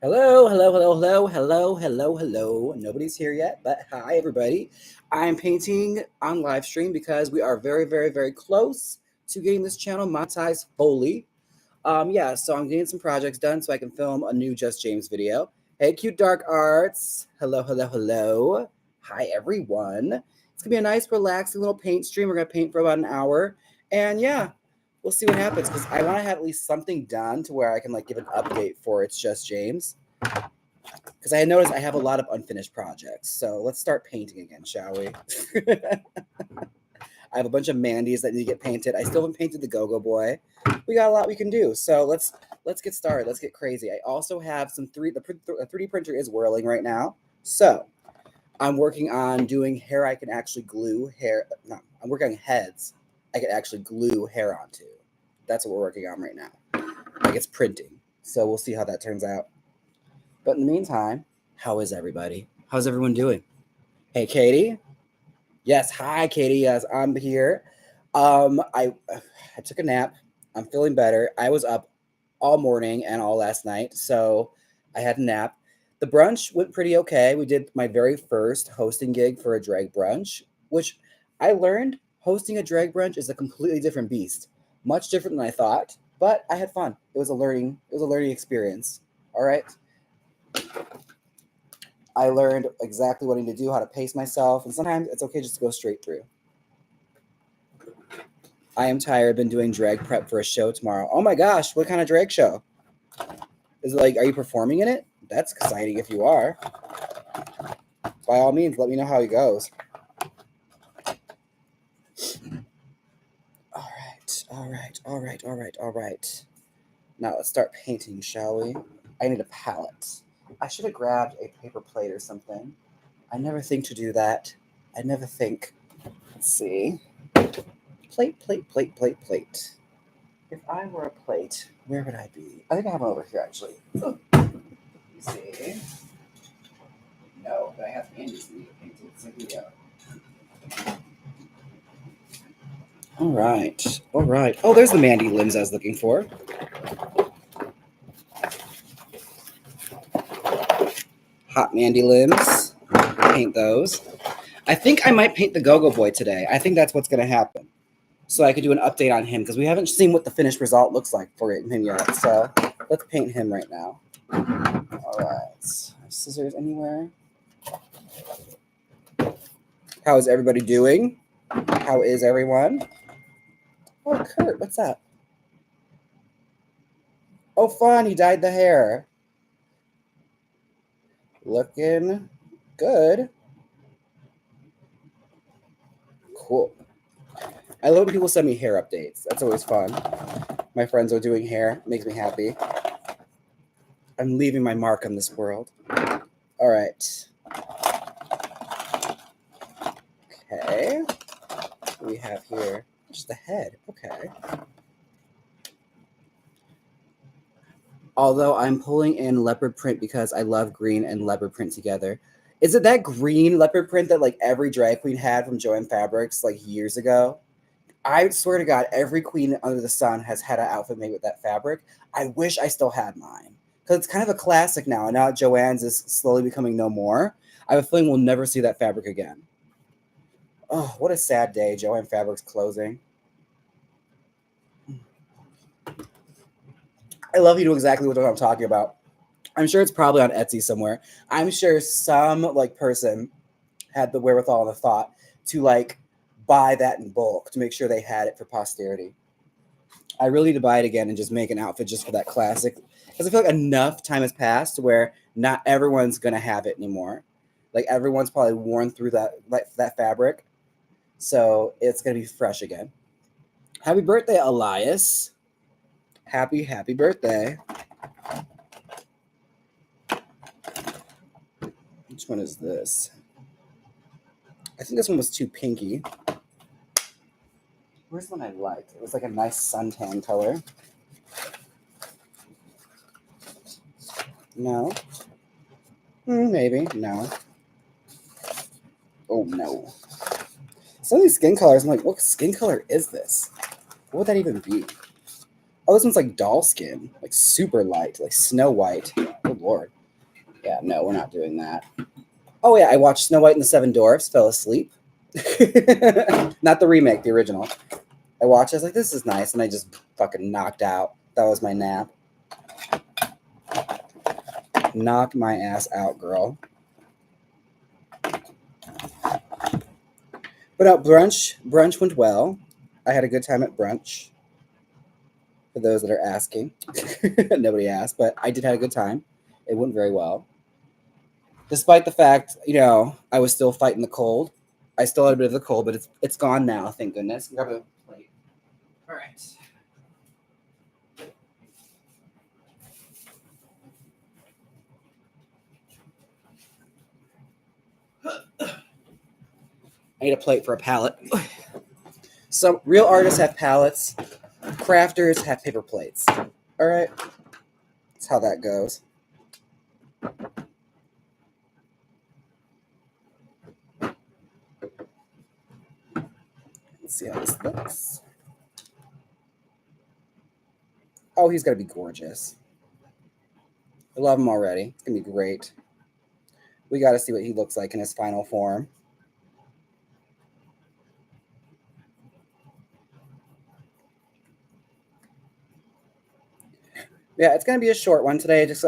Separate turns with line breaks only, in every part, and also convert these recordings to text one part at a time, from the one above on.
Hello, hello, hello, hello, hello, hello, hello. Nobody's here yet, but hi, everybody. I'm painting on live stream because we are very, very, very close to getting this channel monetized fully. So I'm getting some projects done so I can film a new Just James video. Hey, Cute Dark Arts. Hello, hello, hello. Hi, everyone. It's gonna be a nice, relaxing little paint stream. We're gonna paint for about an hour, and yeah, we'll see what happens because I want to have at least something done to where I can give an update for It's Just James. Because I noticed I have a lot of unfinished projects. So let's start painting again, shall we? I have a bunch of Mandys that need to get painted. I still haven't painted the Go-Go Boy. We got a lot we can do. So let's get started. Let's get crazy. I also have some the 3D printer is whirling right now. So I'm working on doing hair I can actually glue hair. No, I'm working on heads I can actually glue hair onto. That's what we're working on right now. It's printing. So we'll see how that turns out. But in the meantime, how is everybody? How's everyone doing? Hey, Katie. Yes, hi, Katie. Yes, I'm here. I took a nap. I'm feeling better. I was up all morning and all last night, so I had a nap. The brunch went pretty okay. We did my very first hosting gig for a drag brunch, which I learned hosting a drag brunch is a completely different beast, much different than I thought. But I had fun. It was a learning experience. All right. I learned exactly what I need to do, how to pace myself, and sometimes it's okay just to go straight through. I am tired. I've been doing drag prep for a show tomorrow. Oh my gosh, what kind of drag show? Is it are you performing in it? That's exciting if you are. By all means, let me know how it goes. All right. Now let's start painting, shall we? I need a palette. I should have grabbed a paper plate or something. I never think to do that. I never think. Let's see. Plate. If I were a plate, where would I be? I think I have one over here, actually. Let me see. No, but I have Andy's painted. So here we go. All right. Oh, there's the Mandy limbs I was looking for. Hot Mandy limbs. Paint those. I think I might paint the Go-Go Boy today. I think that's what's going to happen. So I could do an update on him because we haven't seen what the finished result looks like for him yet. So let's paint him right now. All right. Scissors anywhere? How is everybody doing? How is everyone? Oh, Kurt, what's that? Oh, fun. He dyed the hair. Looking good. Cool. I love when people send me hair updates. That's always fun. My friends are doing hair. It makes me happy. I'm leaving my mark on this world. All right. Okay. What do we have here? Just the head. Okay. Although I'm pulling in leopard print because I love green and leopard print together. Is it that green leopard print that every drag queen had from Joanne Fabrics years ago? I swear to God, every queen under the sun has had an outfit made with that fabric. I wish I still had mine because it's kind of a classic now. And now Joanne's is slowly becoming no more. I have a feeling we'll never see that fabric again. Oh, what a sad day. Joanne Fabrics closing. I love you know exactly what I'm talking about. I'm sure it's probably on Etsy somewhere. I'm sure some person had the wherewithal and the thought to buy that in bulk to make sure they had it for posterity. I really need to buy it again and just make an outfit just for that classic. Because I feel like enough time has passed where not everyone's going to have it anymore. Everyone's probably worn through that fabric. So it's going to be fresh again. Happy birthday, Elias. Happy birthday. Which one is this? I think this one was too pinky. Where's the one I liked? It was a nice suntan color. No. Maybe. No. Oh, no. Some of these skin colors, I'm what skin color is this? What would that even be? Oh, this one's doll skin. Super light. Snow White. Oh, Lord. Yeah, no, we're not doing that. Oh yeah, I watched Snow White and the Seven Dwarfs, fell asleep. Not the remake, the original. I watched it, I was like, this is nice, and I just fucking knocked out. That was my nap. Knocked my ass out, girl. But brunch went well. I had a good time at brunch. For those that are asking, nobody asked, but I did have a good time. It went very well, despite the fact I was still fighting the cold. I still had a bit of the cold, but it's gone now. Thank goodness. Grab a plate. All right. I need a plate for a palette. Some real artists have palettes. Crafters have paper plates. All right. That's how that goes. Let's see how this looks. Oh, he's got to be gorgeous. I love him already. It's going to be great. We got to see what he looks like in his final form. Yeah, it's going to be a short one today. I just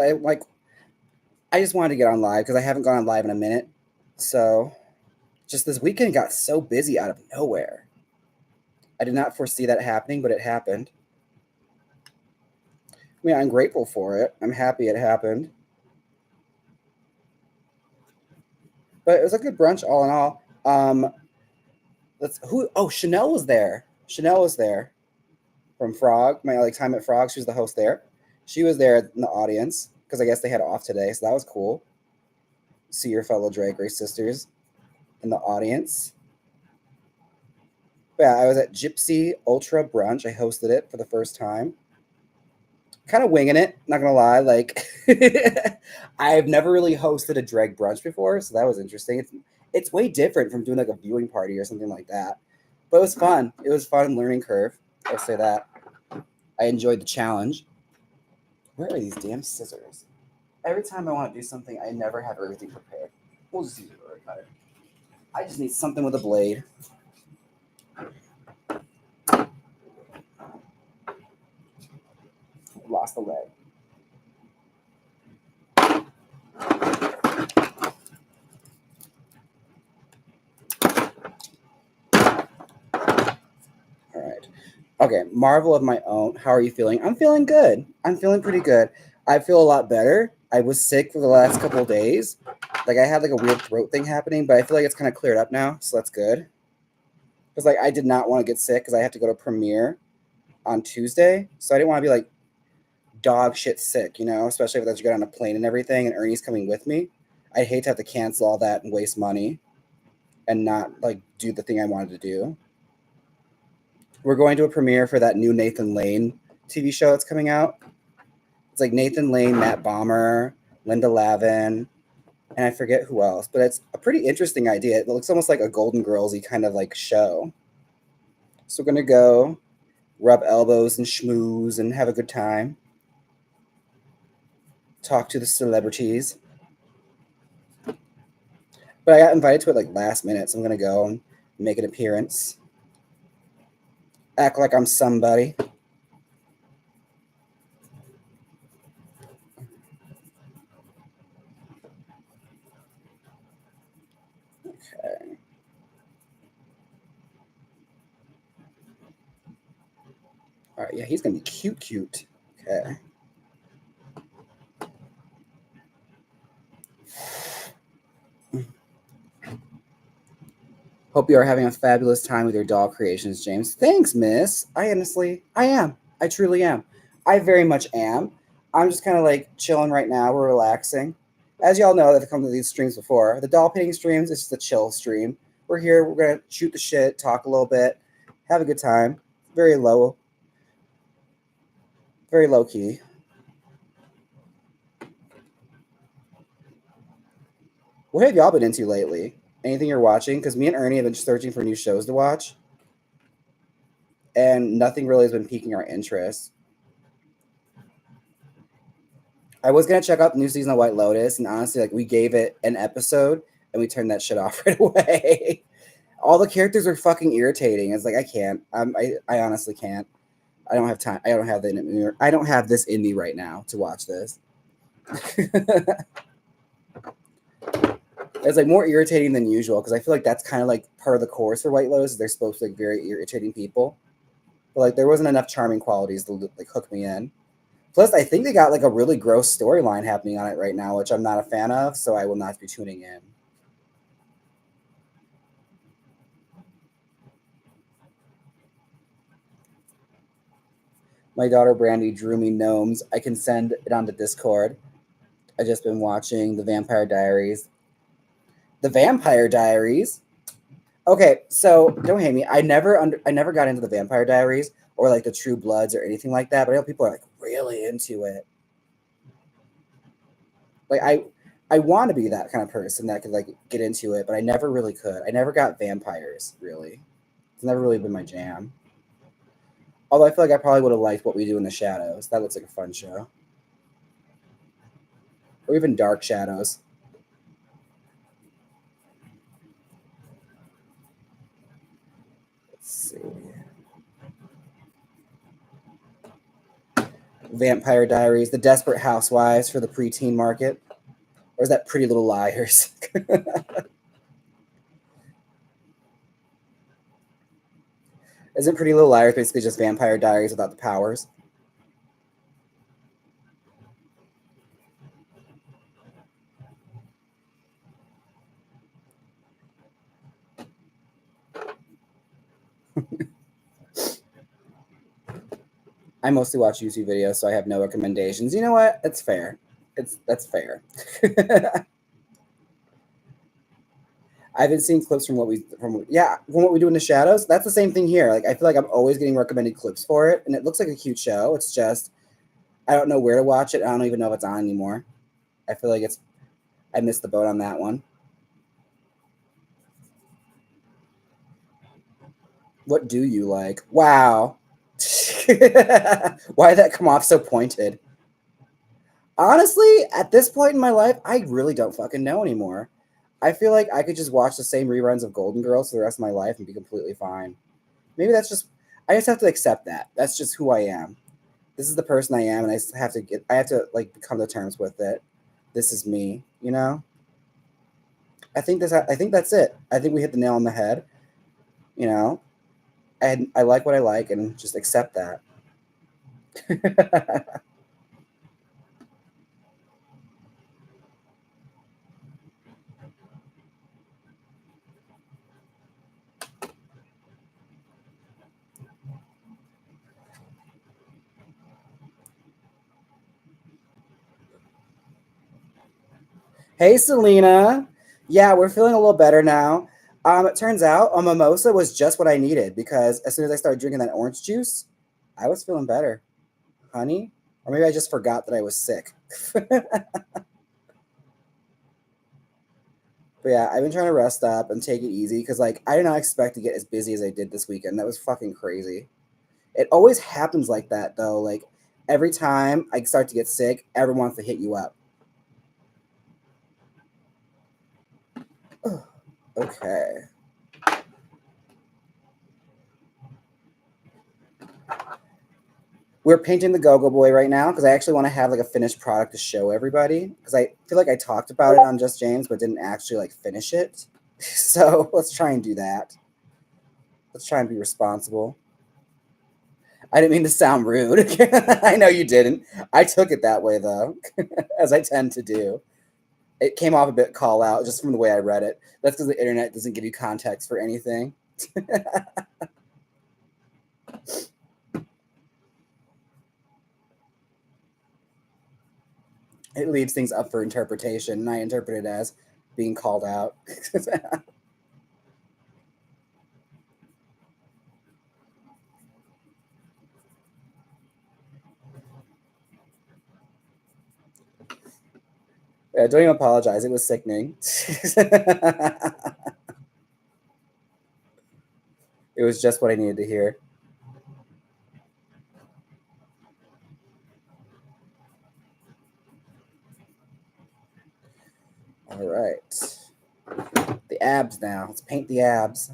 wanted to get on live because I haven't gone on live in a minute. So just this weekend got so busy out of nowhere. I did not foresee that happening, but it happened. I mean, I'm grateful for it. I'm happy it happened. But it was a good brunch all in all. Chanel was there. Chanel was there from Frog. My time at Frog. She was the host there. She was there in the audience because I guess they had off today, so that was cool. See your fellow Drag Race sisters in the audience. But yeah, I was at Gypsy Ultra Brunch. I hosted it for the first time. Kind of winging it, not gonna lie. I've never really hosted a drag brunch before, so that was interesting. It's way different from doing like a viewing party or something like that. But it was fun. It was fun learning curve. I'll say that. I enjoyed the challenge. Where are these damn scissors? Every time I want to do something, I never have everything prepared. We'll just use a cutter. I just need something with a blade. Lost the leg. All right. Okay, Marvel of my own. How are you feeling? I'm feeling good. I'm feeling pretty good. I feel a lot better. I was sick for the last couple of days. I had a weird throat thing happening, but I feel like it's kind of cleared up now, so that's good. Because I did not want to get sick because I have to go to premiere on Tuesday, so I didn't want to be dog shit sick, especially if I have to get on a plane and everything, and Ernie's coming with me. I'd hate to have to cancel all that and waste money and not do the thing I wanted to do. We're going to a premiere for that new Nathan Lane TV show that's coming out. It's Nathan Lane, Matt Bomber, Linda Lavin, and I forget who else, but it's a pretty interesting idea. It looks almost like a Golden Girls-y kind of show. So we're going to go rub elbows and schmooze and have a good time. Talk to the celebrities. But I got invited to it last minute, so I'm going to go and make an appearance. Act like I'm somebody. Okay. All right, yeah, he's going to be cute. Okay. Hope you are having a fabulous time with your doll creations, James. Thanks, miss. I am. I truly am. I very much am. I'm just kind of chilling right now. We're relaxing. As y'all know that have come to these streams before, the doll painting streams is just a chill stream. We're here. We're going to shoot the shit, talk a little bit, have a good time. Very low key. What have y'all been into lately? Anything you're watching? Because me and Ernie have been searching for new shows to watch, and nothing really has been piquing our interest. I was gonna check out the new season of White Lotus, and honestly, like we gave it an episode and we turned that shit off right away. All the characters are fucking irritating. It's like I can't. I honestly can't. I don't have time. I don't have the. I don't have this in me right now to watch this. It's like more irritating than usual because I feel like that's kind of like part of the course for White Lotus. They're supposed to be like very irritating people, but like there wasn't enough charming qualities to like hook me in. Plus, I think they got like a really gross storyline happening on it right now, which I'm not a fan of, so I will not be tuning in. My daughter Brandy drew me gnomes. I can send it on the Discord. I just been watching the Vampire Diaries. The Vampire Diaries. Okay, so don't hate me. I never got into the Vampire Diaries or like the True Bloods or anything like that. But I know people are like really into it. Like I want to be that kind of person that could like get into it, but I never really could. I never got vampires really. It's never really been my jam. Although I feel like I probably would have liked What We Do in the Shadows. That looks like a fun show. Or even Dark Shadows. Let's see. Vampire Diaries, The Desperate Housewives for the preteen market. Or is that Pretty Little Liars? Isn't Pretty Little Liars basically just Vampire Diaries without the powers? I mostly watch YouTube videos, so I have no recommendations. You know what? It's fair. That's fair. I've been seeing clips from What We Do in the Shadows. That's the same thing here. Like I feel like I'm always getting recommended clips for it, and it looks like a cute show. It's just I don't know where to watch it. I don't even know if it's on anymore. I feel like I missed the boat on that one. What do you like? Wow. Why did that come off so pointed? Honestly, at this point in my life, I really don't fucking know anymore. I feel like I could just watch the same reruns of Golden Girls for the rest of my life and be completely fine. Maybe that's just I just have to accept that. That's just who I am. This is the person I am, and I have to like come to terms with it. This is me, you know? I think that's it. I think we hit the nail on the head, you know? And I like what I like and just accept that. Hey, Selena. Yeah, we're feeling a little better now. It turns out a mimosa was just what I needed because as soon as I started drinking that orange juice, I was feeling better. Honey? Or maybe I just forgot that I was sick. But yeah, I've been trying to rest up and take it easy because, like, I did not expect to get as busy as I did this weekend. That was fucking crazy. It always happens like that, though. Like, every time I start to get sick, everyone wants to hit you up. Okay. We're painting the Go-Go Boy right now because I actually want to have like a finished product to show everybody because I feel like I talked about it on Just James but didn't actually like finish it. So let's try and do that. Let's try and be responsible. I didn't mean to sound rude. I know you didn't. I took it that way though, as I tend to do. It came off a bit call out just from the way I read it. That's because the internet doesn't give you context for anything. It leaves things up for interpretation, and I interpret it as being called out. Yeah, don't even apologize. It was sickening. It was just what I needed to hear. All right. The abs now. Let's paint the abs.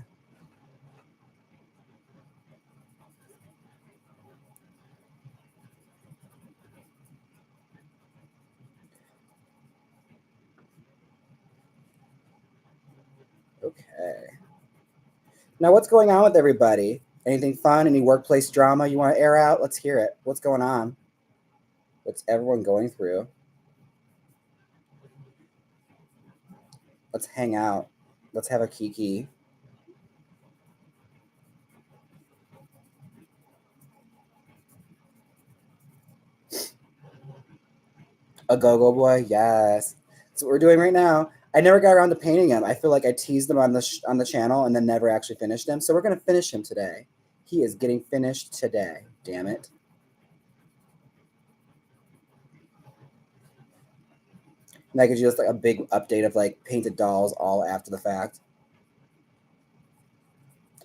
Okay. Now, what's going on with everybody? Anything fun? Any workplace drama you want to air out? Let's hear it. What's going on? What's everyone going through? Let's hang out. Let's have a kiki. A go-go boy, yes. That's what we're doing right now. I never got around to painting him. I feel like I teased him on the channel and then never actually finished him. So we're gonna finish him today. He is getting finished today. Damn it. And that gives you just like a big update of like painted dolls all after the fact.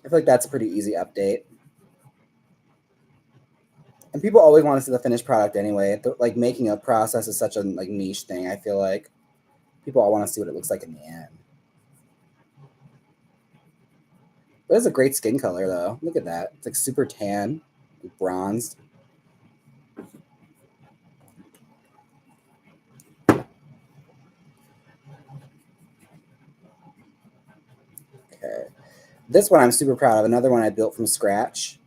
I feel like that's a pretty easy update. And people always want to see the finished product anyway. Like making a process is such a like niche thing. I feel like people all want to see what it looks like in the end. But it's a great skin color though. Look at that. It's like super tan, bronzed. Okay. This one I'm super proud of. Another one I built from scratch.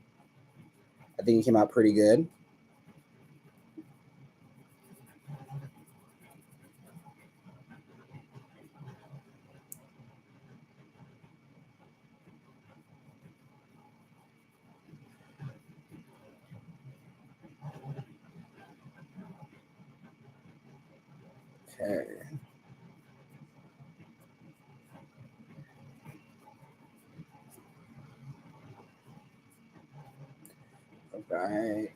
I think it came out pretty good. Okay. All right.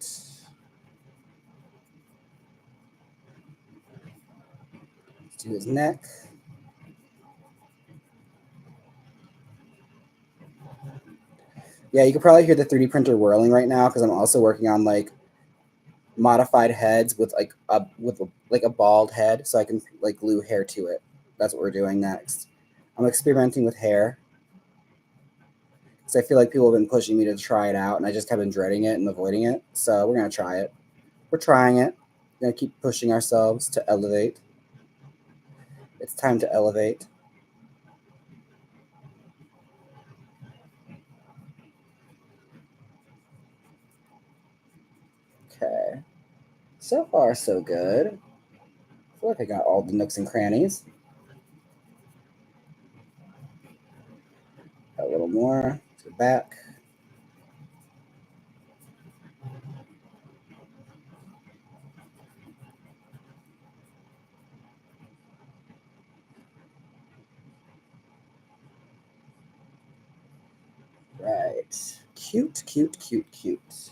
Let's do his neck. Yeah, you can probably hear the 3D printer whirling right now because I'm also working on like modified heads with like a bald head, so I can like glue hair to it. That's what we're doing next. I'm experimenting with hair because I feel like people have been pushing me to try it out, and I just have been dreading it and avoiding it. So we're gonna try it. We're trying it. We're gonna keep pushing ourselves to elevate. It's time to elevate. Okay. So far, so good. I feel like I got all the nooks and crannies. A little more to the back. Right. Cute, cute, cute, cute.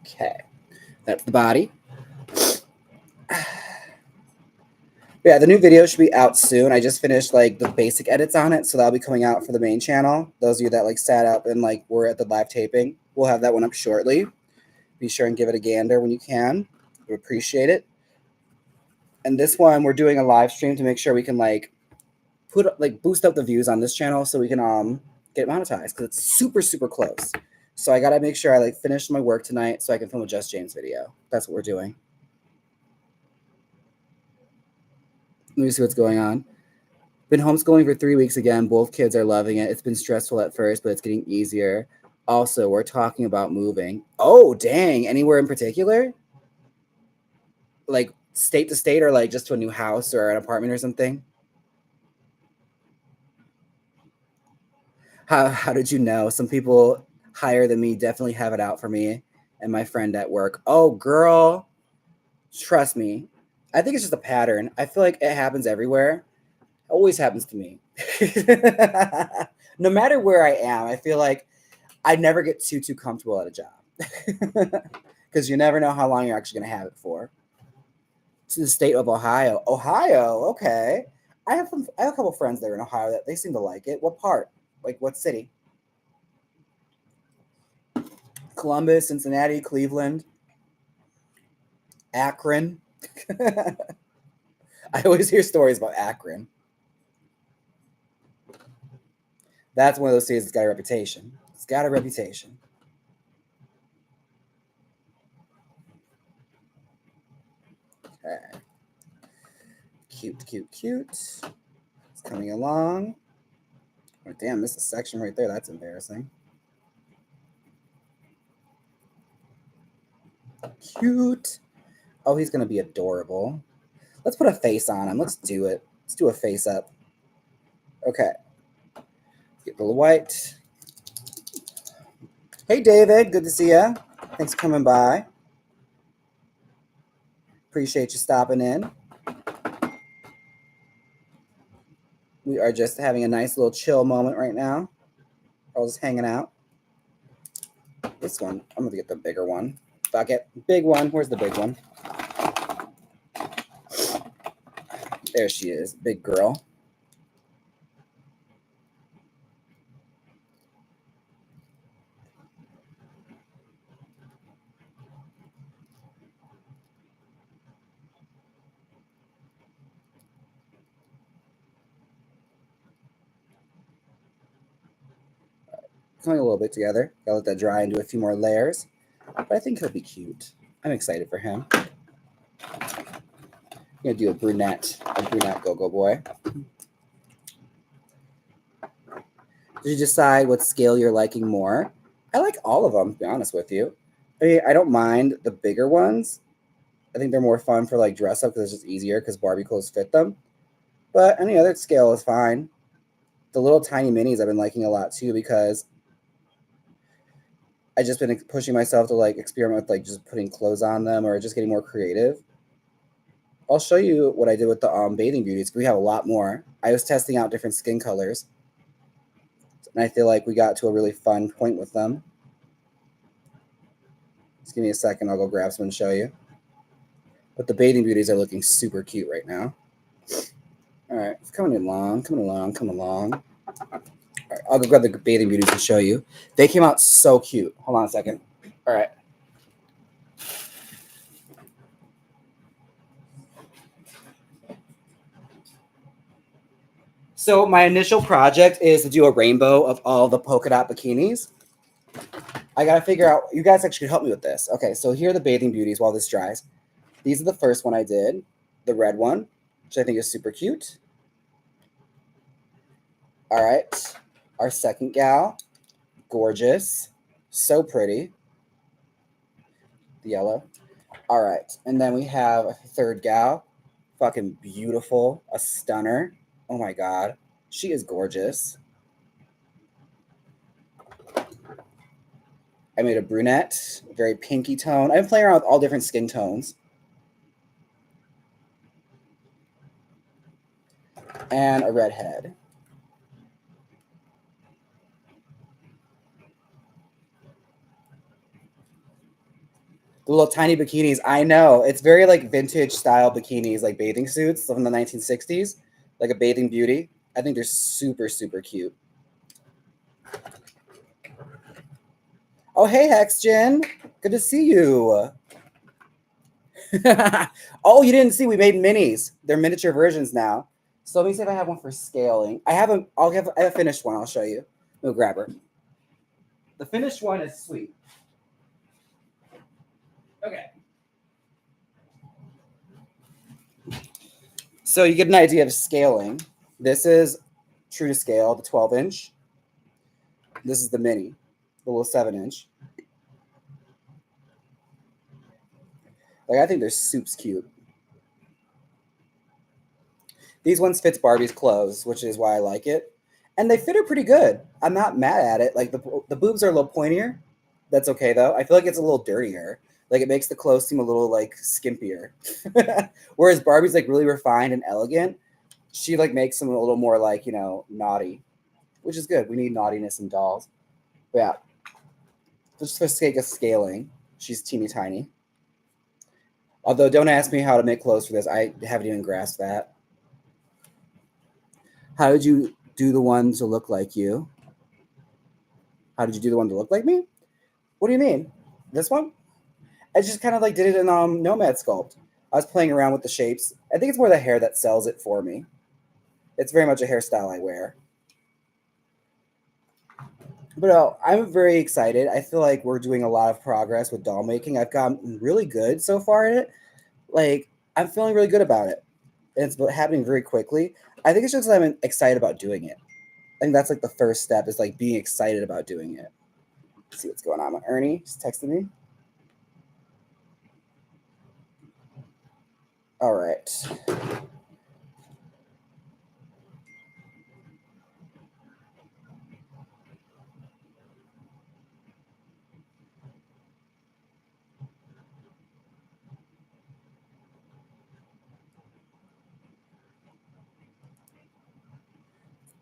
Okay. That's the body. Yeah, the new video should be out soon. I just finished like the basic edits on it, so that'll be coming out for the main channel. Those of you that like sat up and like were at the live taping, we'll have that one up shortly. Be sure and give it a gander when you can. We appreciate it. And this one, we're doing a live stream to make sure we can like boost up the views on this channel so we can get monetized because it's super super close. So I gotta make sure I like finish my work tonight so I can film a Just James video. That's what we're doing. Let me see what's going on. Been homeschooling for 3 weeks again. Both kids are loving it. It's been stressful at first, but it's getting easier. Also, we're talking about moving. Oh, dang. Anywhere in particular? Like state to state or like just to a new house or an apartment or something? How did you know? Some people higher than me definitely have it out for me and my friend at work. Oh, girl. Trust me. I think it's just a pattern. I feel like it happens everywhere. It always happens to me. No matter where I am, I feel like I never get too comfortable at a job because you never know how long you're actually going to have it for. To the state of Ohio. Ohio, okay. I have a couple friends there in Ohio that they seem to like it. What part? Like what city? Columbus, Cincinnati, Cleveland, Akron. I always hear stories about Akron. That's one of those cities that's got a reputation. It's got a reputation. Okay. Cute, cute, cute. It's coming along. Oh, damn, this is a section right there. That's embarrassing. Cute. Oh, he's going to be adorable. Let's put a face on him. Let's do it. Let's do a face up. Okay. Get a little white. Hey, David. Good to see you. Thanks for coming by. Appreciate you stopping in. We are just having a nice little chill moment right now. I was just hanging out. This one, I'm going to get the bigger one. Fuck it. Big one. Where's the big one? There she is. Big girl. Coming a little bit together. Gotta let that dry and do a few more layers. But I think he'll be cute. I'm excited for him. I'm gonna do a brunette go-go boy. Did you decide what scale you're liking more? I like all of them, to be honest with you. I mean, I don't mind the bigger ones. I think they're more fun for like dress up because it's just easier because Barbie clothes fit them. But any other scale is fine. The little tiny minis I've been liking a lot too because I just been pushing myself to like experiment with like just putting clothes on them or just getting more creative. I'll show you what I did with the bathing beauties. We have a lot more. I was testing out different skin colors, and I feel like we got to a really fun point with them. Just give me a second. I'll go grab some and show you. But the bathing beauties are looking super cute right now. All right, it's coming along, coming along, coming along. All right, I'll go grab the bathing beauties and show you. They came out so cute. Hold on a second. All right. So my initial project is to do a rainbow of all the polka dot bikinis. I got to figure out, you guys actually help me with this. Okay, so here are the bathing beauties while this dries. These are the first one I did, the red one, which I think is super cute. All right, our second gal, gorgeous, so pretty. The yellow. All right, and then we have a third gal, fucking beautiful, a stunner. Oh my God, she is gorgeous. I made a brunette, a very pinky tone. I'm playing around with all different skin tones. And a redhead. The little tiny bikinis. I know. It's very like vintage style bikinis, like bathing suits from the 1960s, like a bathing beauty. I think they're super, super cute. Oh, hey, Hexgen. Good to see you. Oh, you didn't see we made minis. They're miniature versions now. So let me see if I have one for scaling. I have a finished one. I'll show you. We'll grab her. The finished one is sweet. Okay. So you get an idea of scaling. This is true to scale, the 12-inch. This is the mini, the little 7-inch. Like, I think they're soups cute. These ones fits Barbie's clothes, which is why I like it. And they fit her pretty good. I'm not mad at it. Like, the boobs are a little pointier. That's okay, though. I feel like it's a little dirtier. Like, it makes the clothes seem a little, like, skimpier. Whereas Barbie's, like, really refined and elegant. She, like, makes them a little more, like, you know, naughty. Which is good. We need naughtiness in dolls. But yeah. Just for sake of scaling, she's teeny tiny. Although, don't ask me how to make clothes for this. I haven't even grasped that. How did you do the one to look like you? How did you do the one to look like me? What do you mean? This one? I just kind of like did it in Nomad Sculpt. I was playing around with the shapes. I think it's more the hair that sells it for me. It's very much a hairstyle I wear. But I'm very excited. I feel like we're doing a lot of progress with doll making. I've gotten really good so far at it. Like, I'm feeling really good about it. And it's happening very quickly. I think it's just that I'm excited about doing it. I think that's like the first step is like being excited about doing it. Let's see what's going on. Ernie just texted me. All right.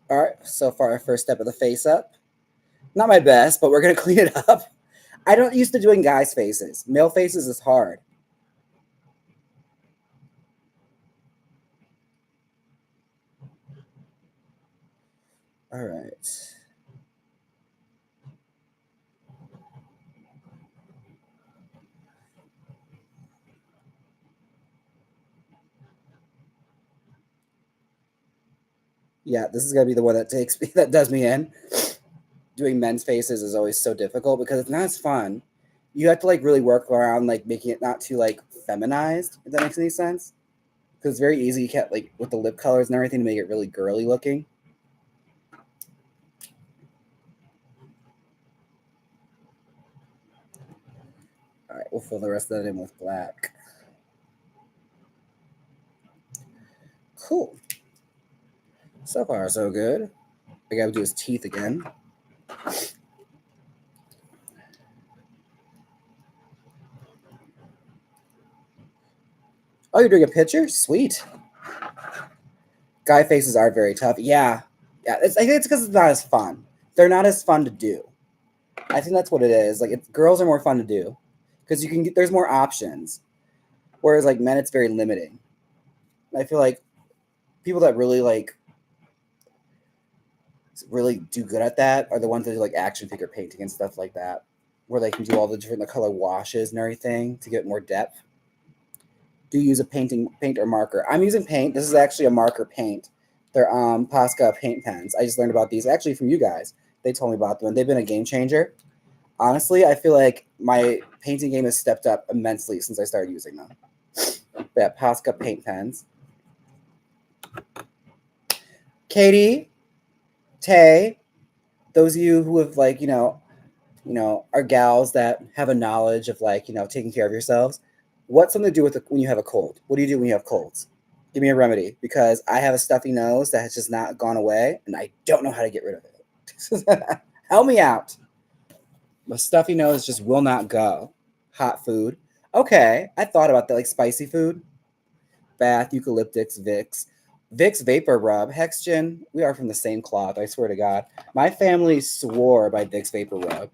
All right. So far, our first step of the face up. Not my best, but we're going to clean it up. I don't used to doing guys' faces. Male faces is hard. All right. Yeah, this is gonna be the one that takes me that does me in. Doing men's faces is always so difficult because it's not as fun. You have to like really work around like making it not too like feminized, if that makes any sense. Because it's very easy you can't like with the lip colors and everything to make it really girly looking. All right, we'll fill the rest of that in with black. Cool. So far, so good. I gotta do his teeth again. Oh, you're doing a picture? Sweet. Guy faces are very tough. Yeah. Yeah. I think it's because it's not as fun. They're not as fun to do. I think that's what it is. Like, girls are more fun to do because you can get, there's more options. Whereas, like, men, it's very limiting. I feel like people that really do good at that are the ones that do like action figure painting and stuff like that, where they can do all the different color washes and everything to get more depth. Do you use a paint or marker? I'm using paint. This is actually a marker paint. They're Posca paint pens. I just learned about these actually from you guys. They told me about them, and they've been a game changer. Honestly, I feel like my painting game has stepped up immensely since I started using them. Yeah, Posca paint pens. Katie, Tay, those of you who have like, are gals that have a knowledge of like, taking care of yourselves. What's something to do with when you have a cold? What do you do when you have colds? Give me a remedy because I have a stuffy nose that has just not gone away and I don't know how to get rid of it. Help me out. My stuffy nose just will not go. Hot food. Okay, I thought about that, like spicy food. Bath, eucalyptics, Vicks. Vicks Vapor Rub. Hexgen, we are from the same cloth, I swear to God. My family swore by Vicks Vapor Rub.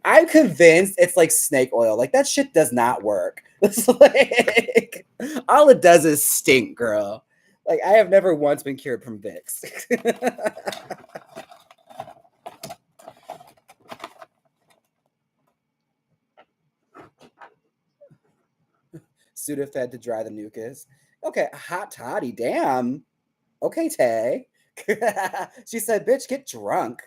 I'm convinced it's like snake oil. Like that shit does not work. It's like all it does is stink, girl. Like I have never once been cured from Vicks. Sudafed to dry the mucus. Okay, hot toddy, damn. Okay, Tay. She said, bitch, get drunk.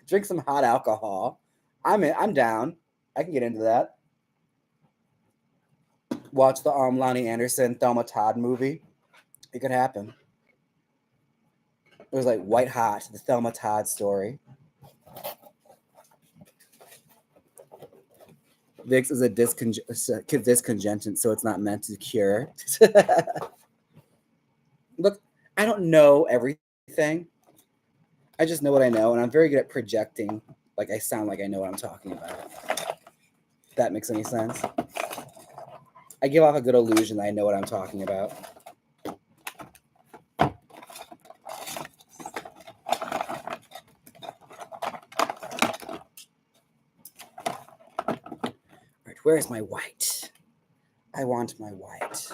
Drink some hot alcohol. I'm down. I can get into that. Watch the Lonnie Anderson Thelma Todd movie. It could happen. It was like white hot, the Thelma Todd story. Vicks is a discongentant, so it's not meant to cure. Look, I don't know everything. I just know what I know, and I'm very good at projecting. Like I sound like I know what I'm talking about. If that makes any sense. I give off a good illusion that I know what I'm talking about. All right, where is my white? I want my white.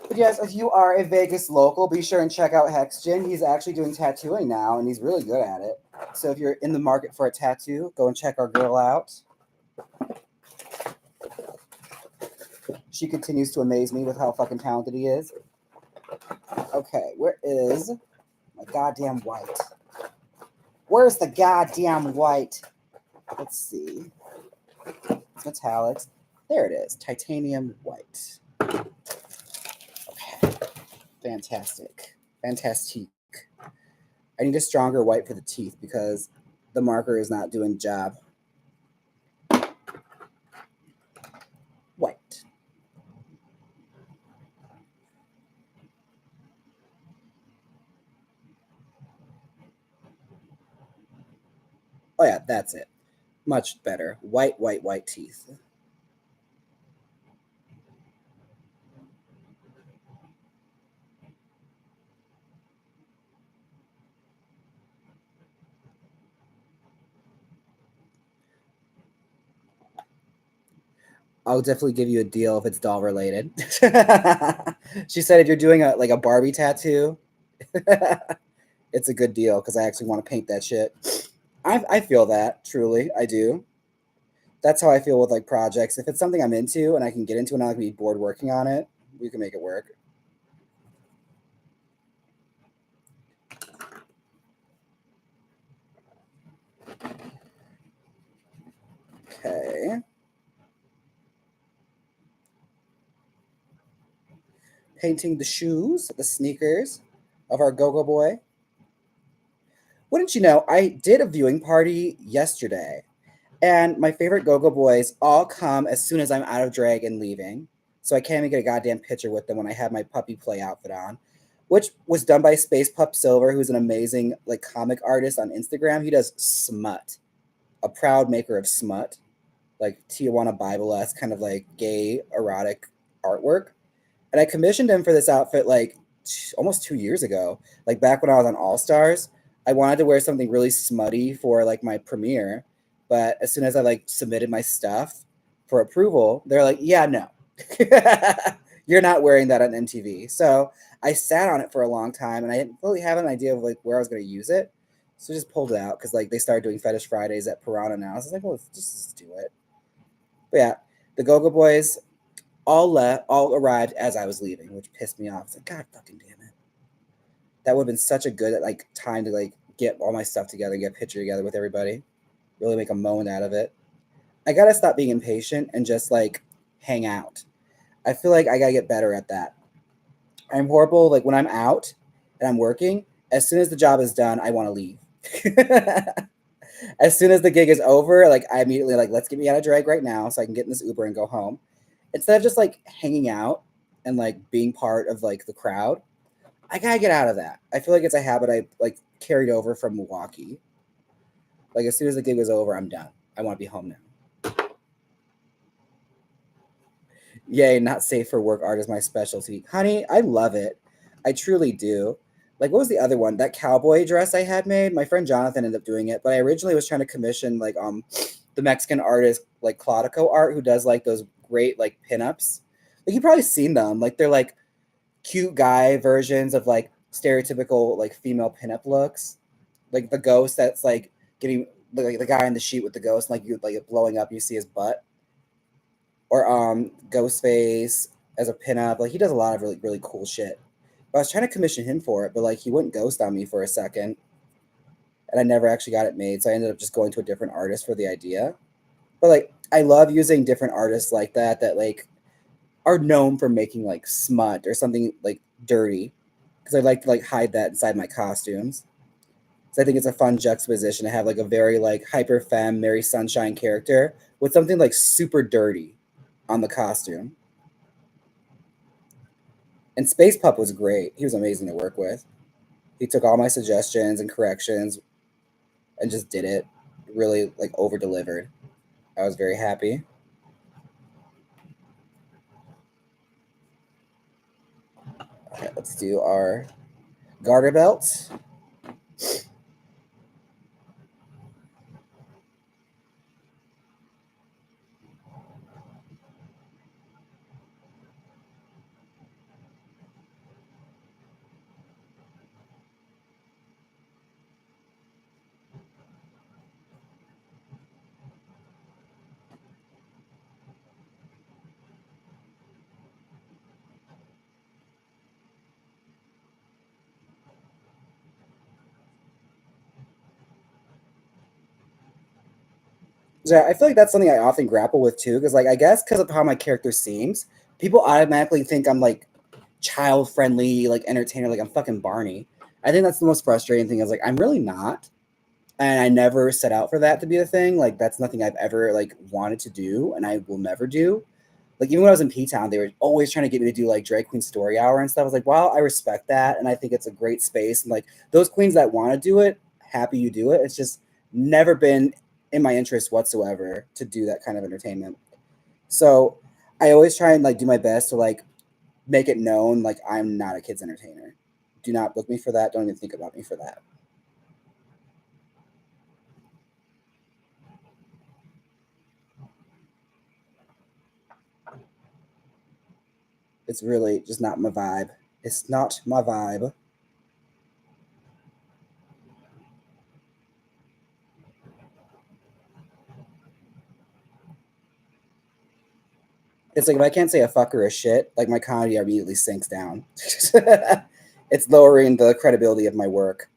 But yes, if you are a Vegas local, be sure and check out Hexgen. He's actually doing tattooing now, and he's really good at it. So if you're in the market for a tattoo, go and check our girl out. She continues to amaze me with how fucking talented he is. Okay, where is my goddamn white? Where's the goddamn white? Let's see. It's metallics. There it is. Titanium white. Okay. Fantastic. Fantastique. I need a stronger white for the teeth because the marker is not doing the job. White. Oh yeah, that's it. Much better. White, white, white teeth. I'll definitely give you a deal if it's doll related. She said if you're doing a Barbie tattoo, it's a good deal because I actually want to paint that shit. I feel that, truly. I do. That's how I feel with like projects. If it's something I'm into and I can get into and I'm not gonna be bored working on it, we can make it work. Okay. Painting the shoes, the sneakers of our go-go boy. Wouldn't you know, I did a viewing party yesterday, and my favorite go-go boys all come as soon as I'm out of drag and leaving. So I can't even get a goddamn picture with them when I have my puppy play outfit on, which was done by Space Pup Silver, who's an amazing like comic artist on Instagram. He does smut, a proud maker of smut, like Tijuana Bible-esque kind of like gay erotic artwork. And I commissioned him for this outfit like almost 2 years ago, like back when I was on All Stars. I wanted to wear something really smutty for like my premiere, but as soon as I like submitted my stuff for approval, they're like, "Yeah, no, you're not wearing that on MTV." So I sat on it for a long time, and I didn't really have an idea of like where I was going to use it. So I just pulled it out because like they started doing Fetish Fridays at Piranha now. So I was like, "Well, let's do it." But yeah, the Go-Go Boys all arrived as I was leaving, which pissed me off. It's like, God fucking damn it. That would have been such a good like time to like get all my stuff together, get a picture together with everybody, really make a moment out of it. I gotta stop being impatient and just like hang out. I feel like I gotta get better at that. I'm horrible like when I'm out and I'm working, as soon as the job is done, I want to leave. As soon as the gig is over, like I immediately like, let's get me out of drag right now so I can get in this Uber and go home. Instead of just like hanging out and like being part of like the crowd, I gotta get out of that. I feel like it's a habit I like carried over from Milwaukee. Like as soon as the gig was over, I'm done. I want to be home now. Yay, not safe for work art is my specialty. Honey, I love it. I truly do. Like, what was the other one? That cowboy dress I had made? My friend Jonathan ended up doing it, but I originally was trying to commission like the Mexican artist like Claudico art who does like those great like pinups. Like you've probably seen them. Like they're like cute guy versions of like stereotypical like female pinup looks. Like the ghost that's like getting like the guy in the sheet with the ghost, like you like it blowing up, you see his butt. Or Ghostface as a pinup. Like he does a lot of really, really cool shit. But I was trying to commission him for it, but like he wouldn't ghost on me for a second. And I never actually got it made. So I ended up just going to a different artist for the idea. But like I love using different artists like that like are known for making like smut or something like dirty. Because I like to like hide that inside my costumes. So I think it's a fun juxtaposition to have like a very like hyper femme Mary Sunshine character with something like super dirty on the costume. And Space Pup was great. He was amazing to work with. He took all my suggestions and corrections and just did it. Really like over delivered. I was very happy. Okay, let's do our garter belts. Yeah, I feel like that's something I often grapple with too, because like I guess because of how my character seems, people automatically think I'm like child friendly, like entertainer, like I'm fucking Barney. I think that's the most frustrating thing is like I'm really not. And I never set out for that to be a thing. Like that's nothing I've ever like wanted to do and I will never do. Like even when I was in P Town, they were always trying to get me to do like drag queen story hour and stuff. I was like, wow, I respect that, and I think it's a great space. And like those queens that want to do it, happy you do it. It's just never been in my interest whatsoever to do that kind of entertainment. So I always try and like do my best to like make it known like I'm not a kids entertainer. Do not book me for that. Don't even think about me for that. It's really just not my vibe. It's not my vibe. It's like if I can't say a fuck or a shit, like my comedy immediately sinks down. It's lowering the credibility of my work.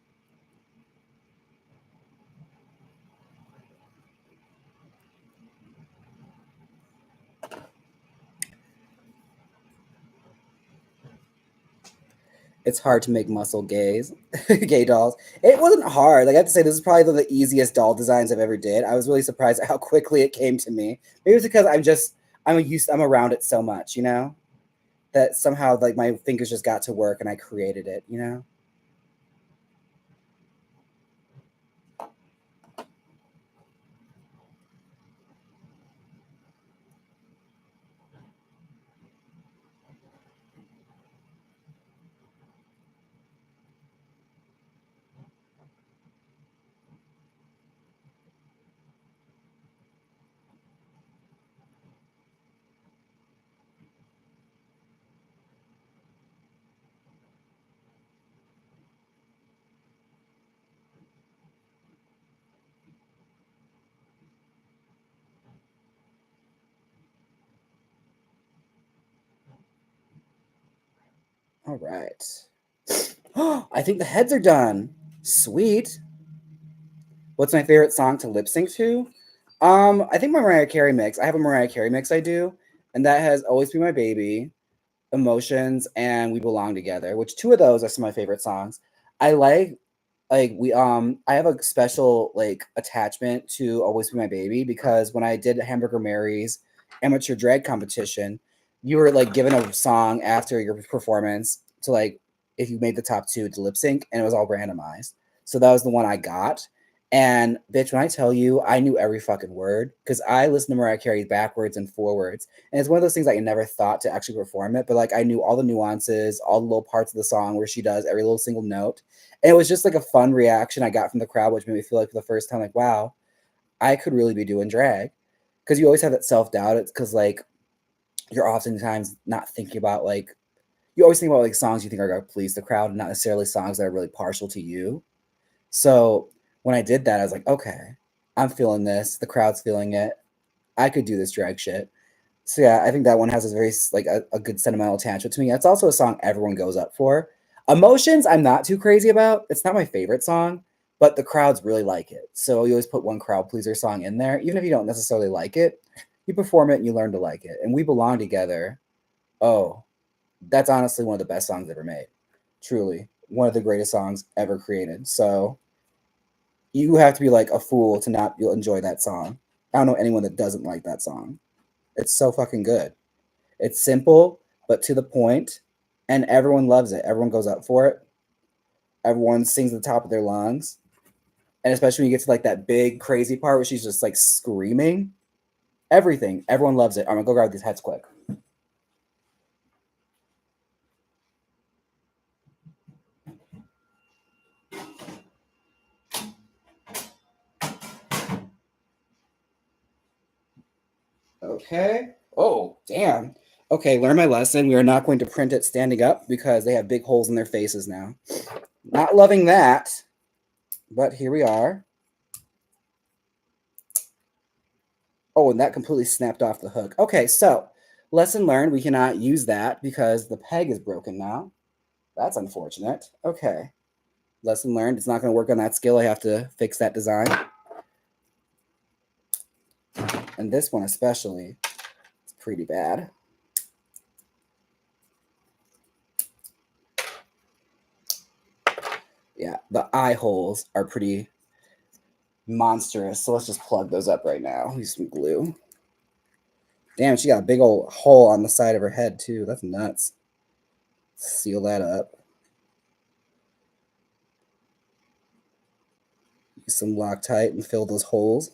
It's hard to make muscle gays, gay dolls. It wasn't hard. Like I have to say, this is probably the easiest doll designs I've ever did. I was really surprised at how quickly it came to me. Maybe it's because I'm around it so much, you know, that somehow like my fingers just got to work and I created it, you know. All right. I think the heads are done. Sweet. What's my favorite song to lip sync to? I think my Mariah Carey mix. I have a Mariah Carey mix I do, and that has Always Be My Baby, Emotions, and We Belong Together, which two of those are some of my favorite songs. I like we I have a special like attachment to Always Be My Baby because when I did Hamburger Mary's amateur drag competition, you were like given a song after your performance to like if you made the top two to lip sync and it was all randomized. So that was the one I got. And bitch, when I tell you, I knew every fucking word because I listened to Mariah Carey backwards and forwards. And it's one of those things I never thought to actually perform it, but like I knew all the nuances, all the little parts of the song where she does every little single note. And it was just like a fun reaction I got from the crowd, which made me feel like for the first time, like, wow, I could really be doing drag. Because you always have that self doubt. It's because like you're oftentimes not thinking about like you always think about like songs you think are gonna please the crowd, and not necessarily songs that are really partial to you. So when I did that, I was like, okay, I'm feeling this. The crowd's feeling it. I could do this drag shit. So yeah, I think that one has a very like a good sentimental attachment to me. It's also a song everyone goes up for. Emotions, I'm not too crazy about. It's not my favorite song, but the crowds really like it. So you always put one crowd pleaser song in there, even if you don't necessarily like it. You perform it and you learn to like it. And We Belong Together. Oh, that's honestly one of the best songs ever made. Truly, one of the greatest songs ever created. So you have to be like a fool to not enjoy that song. I don't know anyone that doesn't like that song. It's so fucking good. It's simple but to the point, and everyone loves it. Everyone goes up for it. Everyone sings at the top of their lungs, and especially when you get to like that big crazy part where she's just like screaming. Everything. Everyone loves it. I'm gonna go grab these heads quick. Okay. Oh, damn. Okay, learn my lesson. We are not going to print it standing up because they have big holes in their faces now. Not loving that, but here we are. Oh, and that completely snapped off the hook. Okay, so lesson learned. We cannot use that because the peg is broken now. That's unfortunate. Okay. Lesson learned. It's not going to work on that skill. I have to fix that design. And this one especially, it's pretty bad. Yeah, the eye holes are pretty monstrous. So let's just plug those up right now. Use some glue. Damn, she got a big old hole on the side of her head too. That's nuts. Seal that up. Use some Loctite and fill those holes.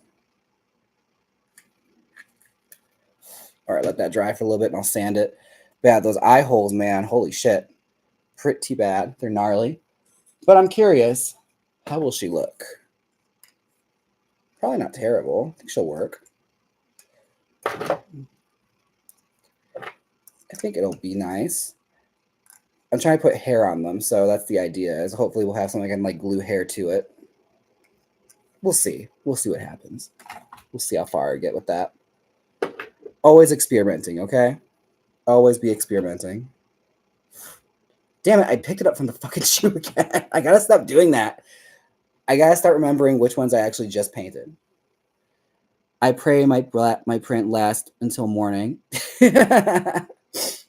All right, let that dry for a little bit and I'll sand it. Bad, those eye holes, man. Holy shit. Pretty bad. They're gnarly. But I'm curious, how will she look? Probably not terrible. I think she'll work. I think it'll be nice. I'm trying to put hair on them, so that's the idea. Is hopefully we'll have something I can like glue hair to it. We'll see. We'll see what happens. We'll see how far I get with that. Always experimenting, okay? Always be experimenting. Damn it, I picked it up from the fucking shoe again. I gotta stop doing that. I gotta start remembering which ones I actually just painted. I pray my print last until morning.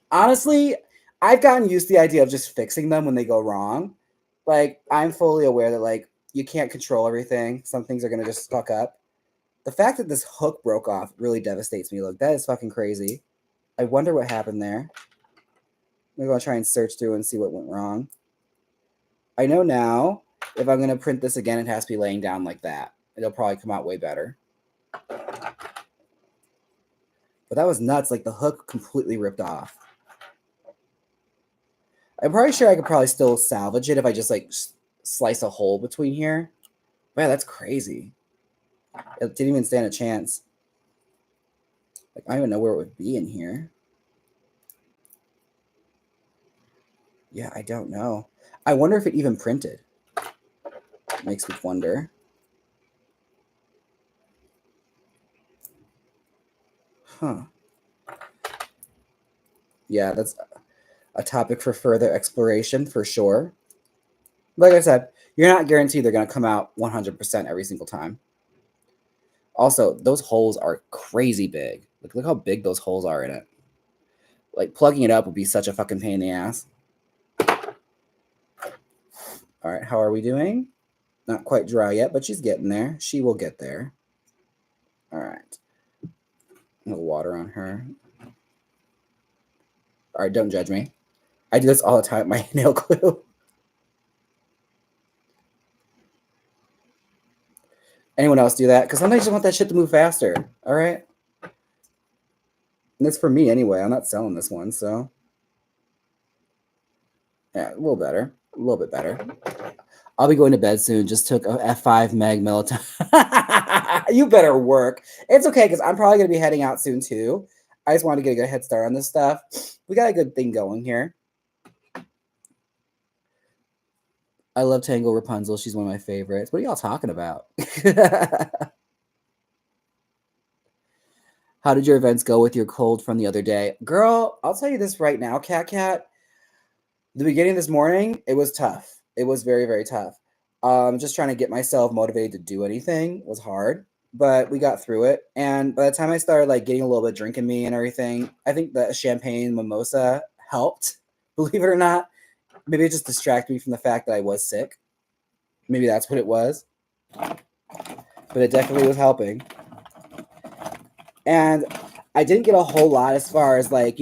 Honestly, I've gotten used to the idea of just fixing them when they go wrong. Like, I'm fully aware that, like, you can't control everything. Some things are going to just fuck up. The fact that this hook broke off really devastates me. Look, that is fucking crazy. I wonder what happened there. I'm going to try and search through and see what went wrong. I know now, if I'm going to print this again, it has to be laying down like that. It'll probably come out way better. But that was nuts. Like, the hook completely ripped off. I'm probably sure I could probably still salvage it if I just, like, slice a hole between here. Man, that's crazy. It didn't even stand a chance. Like, I don't even know where it would be in here. Yeah, I don't know. I wonder if it even printed. Makes me wonder. Huh. Yeah, that's a topic for further exploration for sure. Like I said, you're not guaranteed they're going to come out 100% every single time. Also, those holes are crazy big. Look how big those holes are in it. Like, plugging it up would be such a fucking pain in the ass. All right, how are we doing? Not quite dry yet, but she's getting there. She will get there. All right. A little water on her. All right, don't judge me. I do this all the time with my nail glue. Anyone else do that? Because sometimes you just want that shit to move faster. All right? And it's for me anyway. I'm not selling this one, so. Yeah, a little better. A little bit better. I'll be going to bed soon. Just took a F5 mag melatonin. You better work. It's okay, because I'm probably going to be heading out soon, too. I just wanted to get a good head start on this stuff. We got a good thing going here. I love Tango Rapunzel. She's one of my favorites. What are y'all talking about? How did your events go with your cold from the other day? Girl, I'll tell you this right now, Cat. The beginning of this morning, it was tough. It was very, very tough. Just trying to get myself motivated to do anything was hard, but we got through it. And by the time I started like getting a little bit of drink in me and everything, I think the champagne mimosa helped, believe it or not. Maybe it just distracted me from the fact that I was sick. Maybe that's what it was. But it definitely was helping. And I didn't get a whole lot as far as like,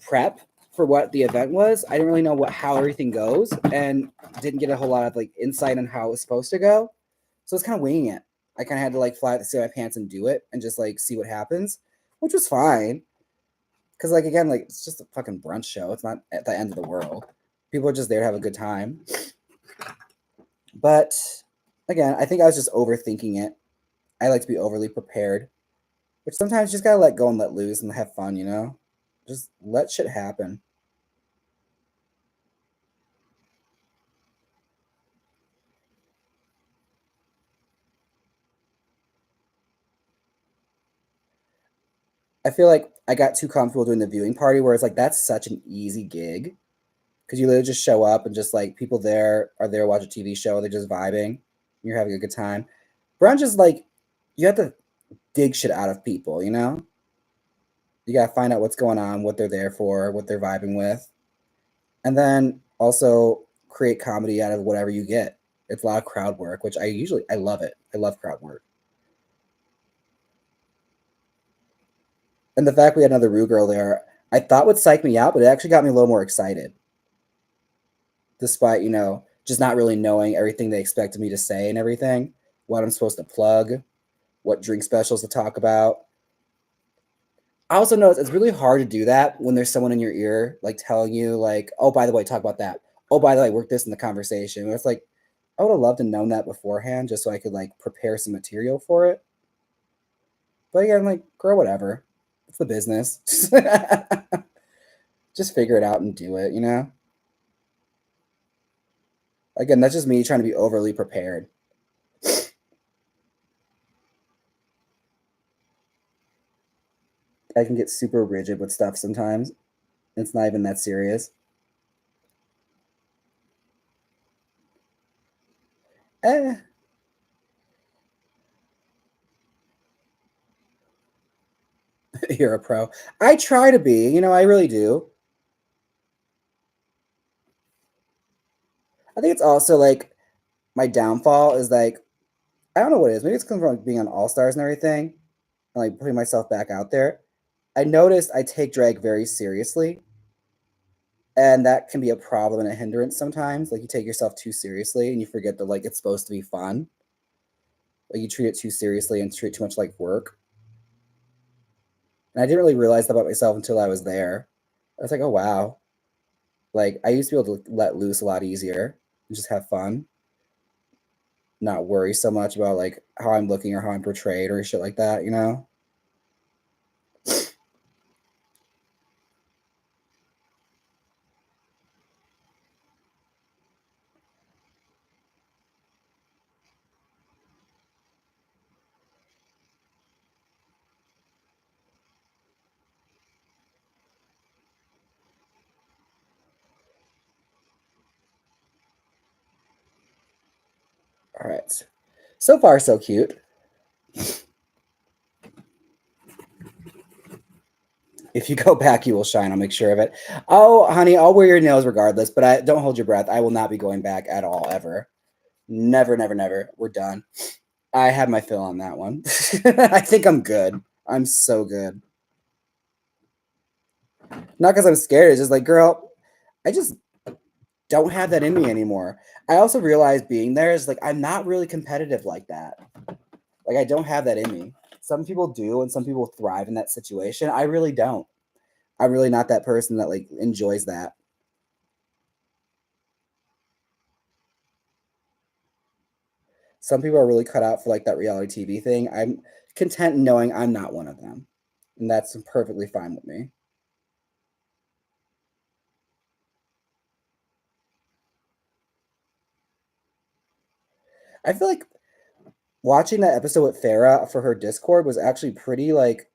prep for what the event was. I didn't really know how everything goes and didn't get a whole lot of like insight on how it was supposed to go. So it's kind of winging it. I kind of had to like fly at the seat of my pants and do it and just like see what happens, which was fine. Because like, again, like it's just a fucking brunch show. It's not at the end of the world. People are just there to have a good time. But again, I think I was just overthinking it. I like to be overly prepared, which sometimes you just gotta let go and let loose and have fun, Just let shit happen. I feel like I got too comfortable doing the viewing party where it's like that's such an easy gig. Because you literally just show up and just like people there are there to watch a TV show, they're just vibing, you're having a good time. Brunch is like you have to dig shit out of people, you know? You gotta find out what's going on, what they're there for, what they're vibing with, and then also create comedy out of whatever you get. It's a lot of crowd work, which I love it. I love crowd work. And the fact we had another Rue girl there, I thought would psych me out, but it actually got me a little more excited. Despite, just not really knowing everything they expected me to say and everything, what I'm supposed to plug, what drink specials to talk about. I also notice it's really hard to do that when there's someone in your ear, like telling you, like, oh, by the way, talk about that. Oh, by the way, work this in the conversation. It's like, I would have loved to known that beforehand just so I could like prepare some material for it. But again, I'm like, girl, whatever. It's the business. Just figure it out and do it, you know? Again, that's just me trying to be overly prepared. I can get super rigid with stuff sometimes. It's not even that serious. Eh, you're a pro. I try to be, I really do. I think it's also like my downfall is like, I don't know what it is. Maybe it's coming from like, being on All Stars and everything, and like putting myself back out there. I noticed I take drag very seriously, and that can be a problem and a hindrance sometimes. Like you take yourself too seriously and you forget that like it's supposed to be fun. Like you treat it too seriously and treat it too much like work. And I didn't really realize that about myself until I was there. I was like, oh wow. Like I used to be able to let loose a lot easier and just have fun, not worry so much about like how I'm looking or how I'm portrayed or shit like that, you know? All right. So far, so cute. If you go back, you will shine. I'll make sure of it. Oh, honey, I'll wear your nails regardless, but I don't hold your breath. I will not be going back at all, ever. Never, never, never. We're done. I had my fill on that one. I think I'm good. I'm so good. Not because I'm scared. It's just like, girl, I just don't have that in me anymore. I also realized being there is like I'm not really competitive like that. Like I don't have that in me. Some people do, and some people thrive in that situation. I really don't. I'm really not that person that like enjoys that. Some people are really cut out for like that reality TV thing. I'm content knowing I'm not one of them, and that's perfectly fine with me. I feel like watching that episode with Farah for her Discord was actually pretty like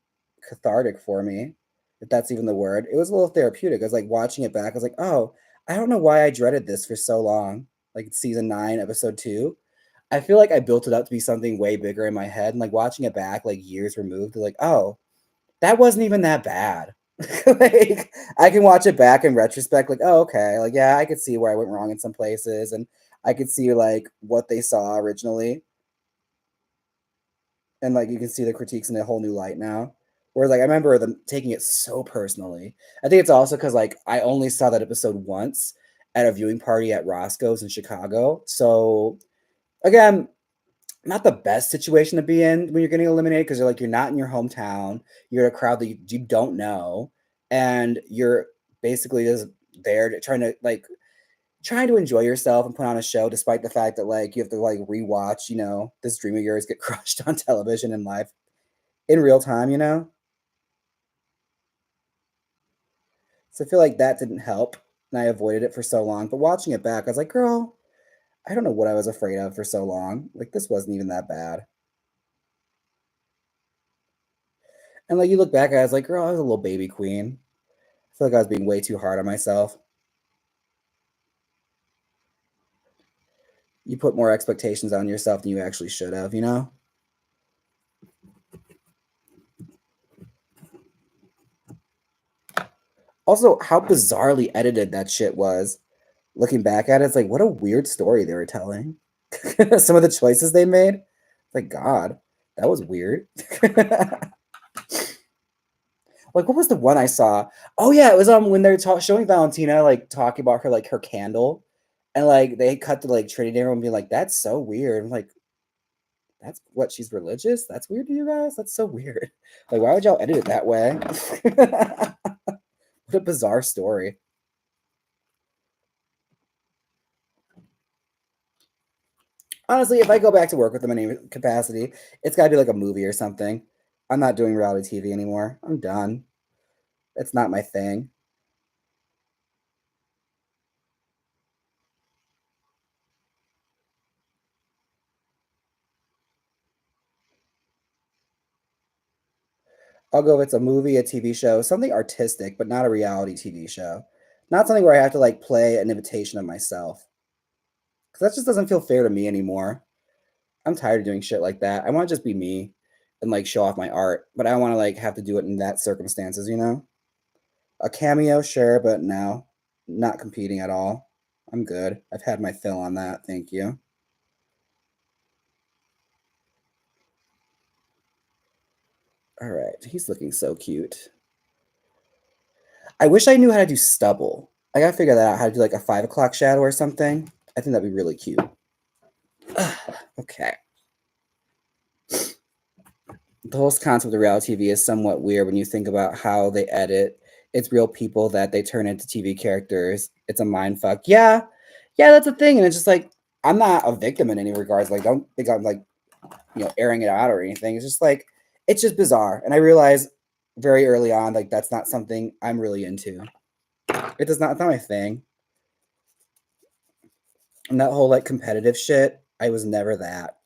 cathartic for me, if that's even the word. It was a little therapeutic. I was like watching it back. I was like, oh, I don't know why I dreaded this for so long. Like season 9, episode 2. I feel like I built it up to be something way bigger in my head. And like watching it back, like years removed, like, oh, that wasn't even that bad. Like I can watch it back in retrospect, like, oh, okay. Like, yeah, I could see where I went wrong in some places, and I could see like what they saw originally, and like you can see the critiques in a whole new light now. Whereas like I remember them taking it so personally. I think it's also because like I only saw that episode once at a viewing party at Roscoe's in Chicago. So again, not the best situation to be in when you're getting eliminated because you're not in your hometown. You're in a crowd that you don't know, and you're basically just there to trying to enjoy yourself and put on a show, despite the fact that like you have to like rewatch, this dream of yours get crushed on television and live in real time, you know? So I feel like that didn't help. And I avoided it for so long. But watching it back, I was like, girl, I don't know what I was afraid of for so long. Like this wasn't even that bad. And like you look back, I was like, girl, I was a little baby queen. I feel like I was being way too hard on myself. You put more expectations on yourself than you actually should have, you know? Also, how bizarrely edited that shit was. Looking back at it, it's like, what a weird story they were telling. Some of the choices they made. Like, God, that was weird. Like, what was the one I saw? Oh yeah, it was when they were showing Valentina like talking about her like her candle, and like they cut to like Trinity and being like, "That's so weird." I'm like, "That's what she's religious? That's weird to you guys? That's so weird. Like, why would y'all edit it that way?" What a bizarre story. Honestly, if I go back to work with them in any capacity, it's got to be like a movie or something. I'm not doing reality TV anymore. I'm done. It's not my thing. I'll go if it's a movie, a TV show, something artistic, but not a reality TV show. Not something where I have to like play an imitation of myself. Because that just doesn't feel fair to me anymore. I'm tired of doing shit like that. I want to just be me and like show off my art, but I don't want to like have to do it in that circumstances, you know? A cameo, sure, but no, not competing at all. I'm good. I've had my fill on that. Thank you. All right. He's looking so cute. I wish I knew how to do stubble. I gotta figure that out, how to do like a 5 o'clock shadow or something. I think that'd be really cute. Okay. The whole concept of reality TV is somewhat weird when you think about how they edit. It's real people that they turn into TV characters. It's a mind fuck. Yeah. Yeah, that's a thing. And it's just like, I'm not a victim in any regards. Like, don't think I'm like, airing it out or anything. It's just like, it's just bizarre. And I realized very early on, like, that's not something I'm really into. It's not my thing. And that whole like competitive shit, I was never that.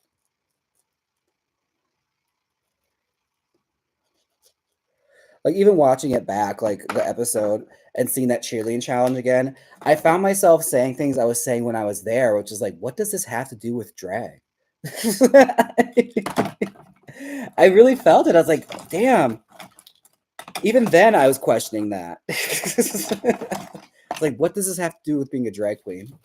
Like even watching it back, like the episode and seeing that cheerleading challenge again, I found myself saying things I was saying when I was there, which is like, what does this have to do with drag? I really felt it. I was like, damn. Even then, I was questioning that. Like, what does this have to do with being a drag queen?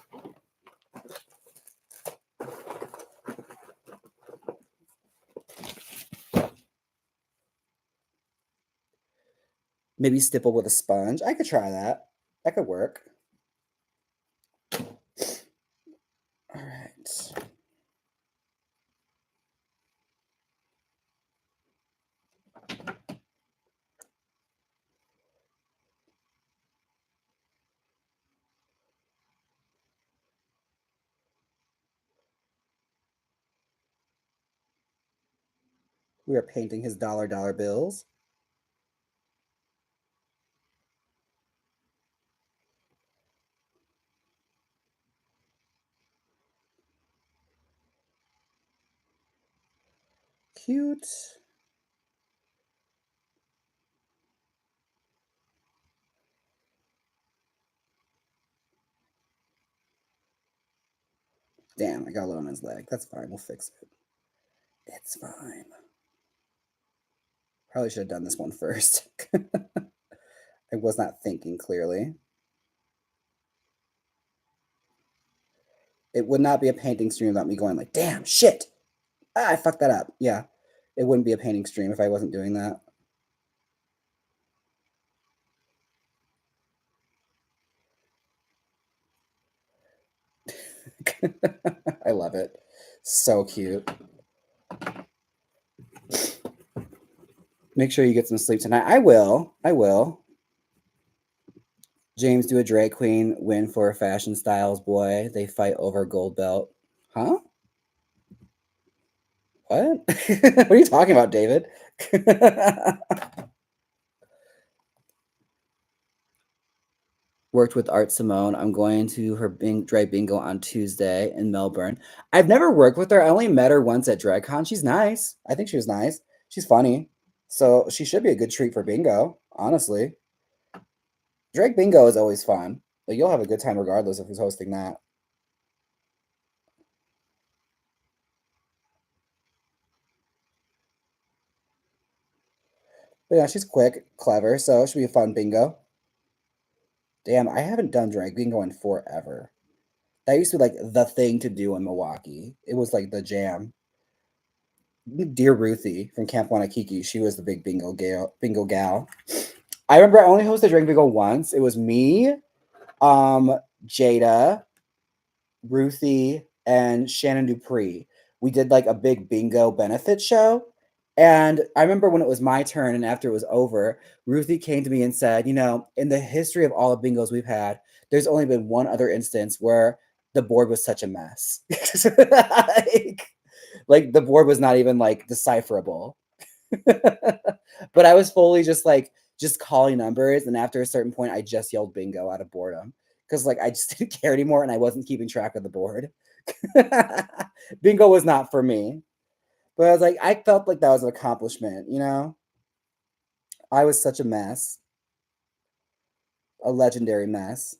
Maybe stipple with a sponge. I could try that. That could work. All right. We are painting his dollar bills. Cute. Damn, I got a little on his leg. That's fine. We'll fix it. It's fine. Probably should have done this one first. I was not thinking clearly. It would not be a painting stream without me going like, damn, shit. Ah, I fucked that up. Yeah. It wouldn't be a painting stream if I wasn't doing that. I love it. So cute. Make sure you get some sleep tonight. I will. I will. James do a drag queen, win for a fashion styles boy. They fight over gold belt. Huh? What? What are you talking about, David? Worked with Art Simone. I'm going to her drag bingo on Tuesday in Melbourne. I've never worked with her. I only met her once at DragCon. She's nice. I think she was nice. She's funny. So she should be a good treat for bingo, honestly. Drag bingo is always fun. Like you'll have a good time regardless of who's hosting that. But yeah, she's quick, clever, so it should be a fun bingo. Damn, I haven't done drag bingo in forever. That used to be like the thing to do in Milwaukee. It was like the jam. Dear Ruthie from Camp Wanakiki, she was the big bingo gal. I remember I only hosted drag bingo once. It was me, Jada, Ruthie, and Shannon Dupree. We did like a big bingo benefit show. And I remember when it was my turn and after it was over, Ruthie came to me and said, in the history of all the bingos we've had, there's only been one other instance where the board was such a mess. like the board was not even like decipherable. But I was fully just calling numbers, and after a certain point, I just yelled bingo out of boredom because like I just didn't care anymore, and I wasn't keeping track of the board. Bingo was not for me, but I was like, I felt like that was an accomplishment. I was such a mess, a legendary mess.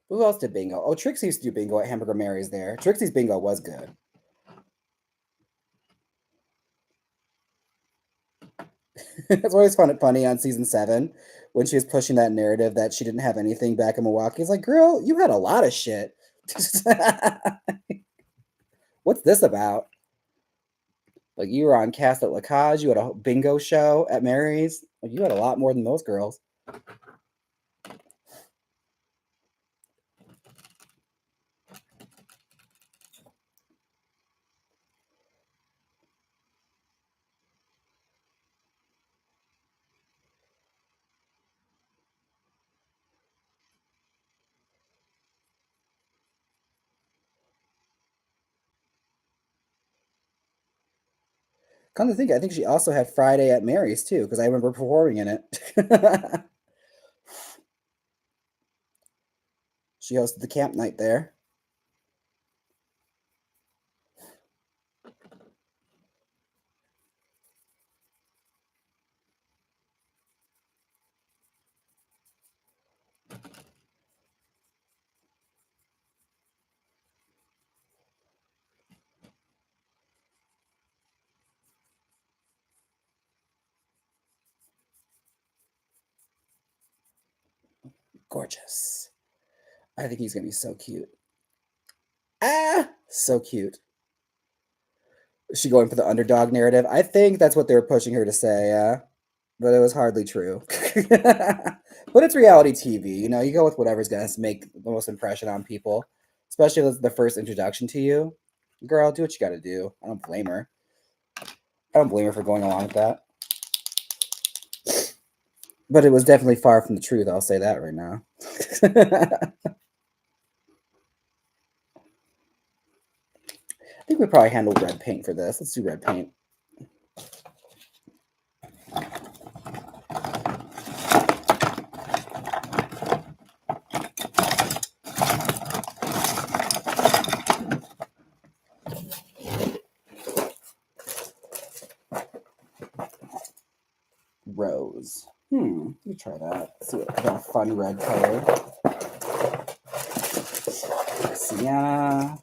Who else did bingo? Oh, Trixie used to do bingo at Hamburger Mary's there. Trixie's bingo was good. It's always funny on season 7 when she was pushing that narrative that she didn't have anything back in Milwaukee. It's like, girl, you had a lot of shit. What's this about? Like you were on cast at Lacage, you had a bingo show at Mary's. Like you had a lot more than those girls. Come to think, I think she also had Friday at Mary's too, because I remember performing in it. She hosted the camp night there. Gorgeous. I think he's gonna be so cute. Ah, so cute. Is she going for the underdog narrative? I think that's what they were pushing her to say, yeah. But it was hardly true. But it's reality TV, you go with whatever's gonna make the most impression on people, especially if it's the first introduction to you. Girl, do what you gotta do. I don't blame her. I don't blame her for going along with that. But it was definitely far from the truth, I'll say that right now. I think we probably handled red paint for this. Let's do red paint. Rose. Let me try that. Let's see what kind of fun red color. Sienna.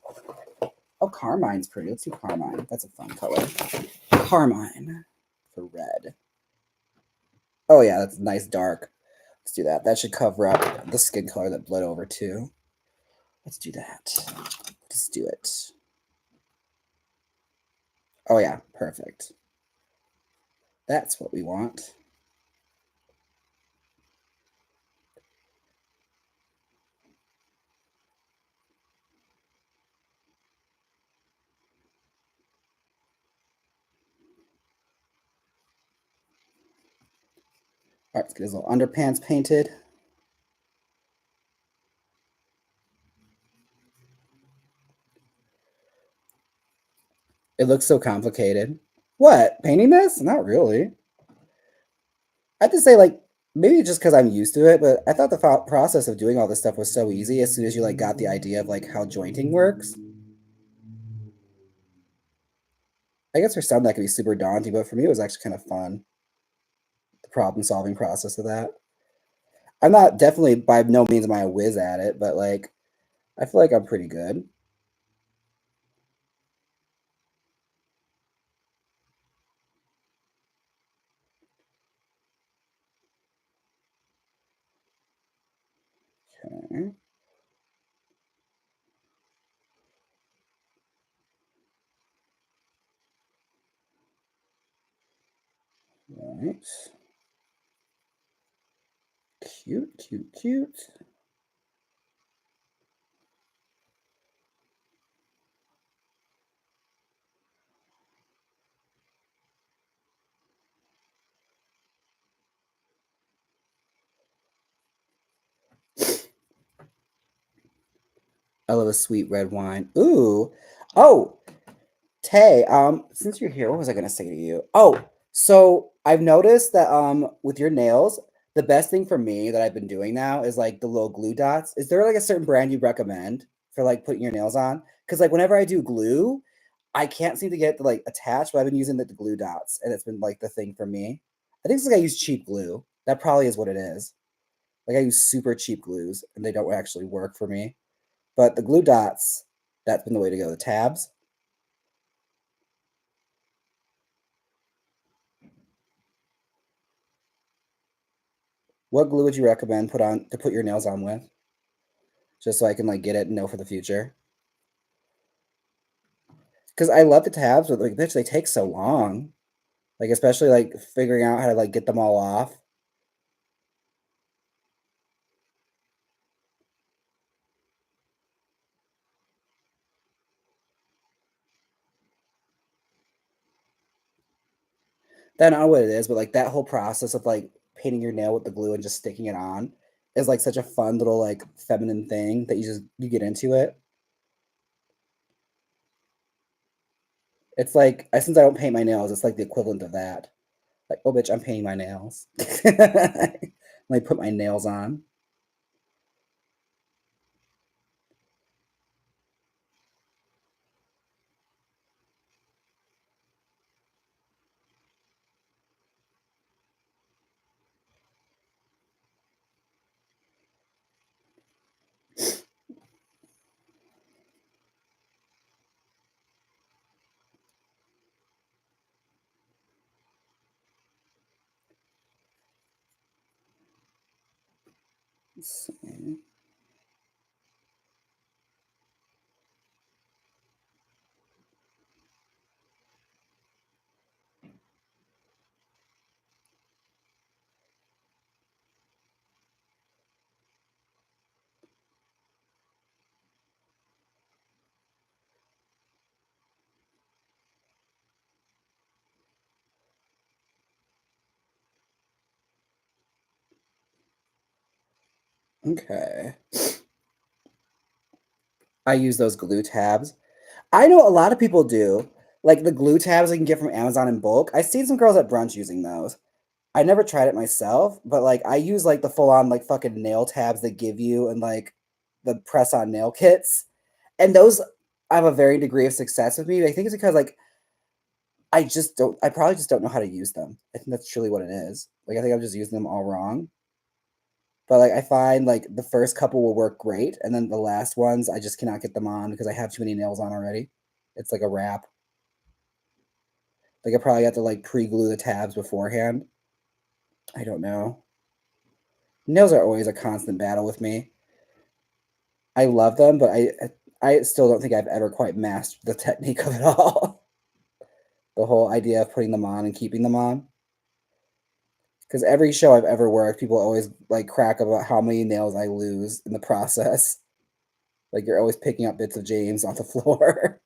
Oh, carmine's pretty. Let's do carmine. That's a fun color. Carmine for red. Oh yeah, that's nice dark. Let's do that. That should cover up the skin color that bled over too. Let's do that. Let's do it. Oh yeah, perfect. That's what we want. All right, let's get his little underpants painted. It looks so complicated. What? Painting this? Not really. I have to say, like, Maybe just because I'm used to it, but I thought the process of doing all this stuff was so easy as soon as you like got the idea of like how jointing works. I guess for some that could be super daunting, but for me it was actually kind of fun. The problem solving process of that. I'm not definitely by no means am I a whiz at it, but like I feel like I'm pretty good. Okay. Right. Cute, cute, cute. I love a sweet red wine. Ooh. Oh, Tay, since you're here, what was I gonna say to you? Oh, so I've noticed that with your nails, the best thing for me that I've been doing now is like the little glue dots. Is there like a certain brand you recommend for like putting your nails on? Because like whenever I do glue, I can't seem to get it to like attach, but I've been using the glue dots, and it's been like the thing for me. I think it's like I use cheap glue. That probably is what it is. Like I use super cheap glues, and they don't actually work for me. But the glue dots, that's been the way to go. The tabs. What glue would you recommend put on to put your nails on with? Just so I can like get it and know for the future. Because I love the tabs, but like bitch, they take so long. Like especially like figuring out how to like get them all off. Then I don't know what it is, but like that whole process of like painting your nail with the glue and just sticking it on is like such a fun little like feminine thing that you get into it. It's like since I don't paint my nails, it's like the equivalent of that. Like, oh bitch, I'm painting my nails. Like put my nails on. Let's see. Okay. I use those glue tabs. I know a lot of people do. Like the glue tabs I can get from Amazon in bulk. I've seen some girls at brunch using those. I never tried it myself, but like I use like the full on like fucking nail tabs they give you and like the press on nail kits. And those have a varying degree of success with me. I think it's because like I probably just don't know how to use them. I think that's truly what it is. Like I think I'm just using them all wrong. But like I find like the first couple will work great, and then the last ones I just cannot get them on because I have too many nails on already. It's like a wrap. Like I probably have to like pre-glue the tabs beforehand. I don't know. Nails are always a constant battle with me. I love them, but I still don't think I've ever quite mastered the technique of it all. The whole idea of putting them on and keeping them on. Because every show I've ever worked, people always like crack about how many nails I lose in the process. Like you're always picking up bits of James off the floor.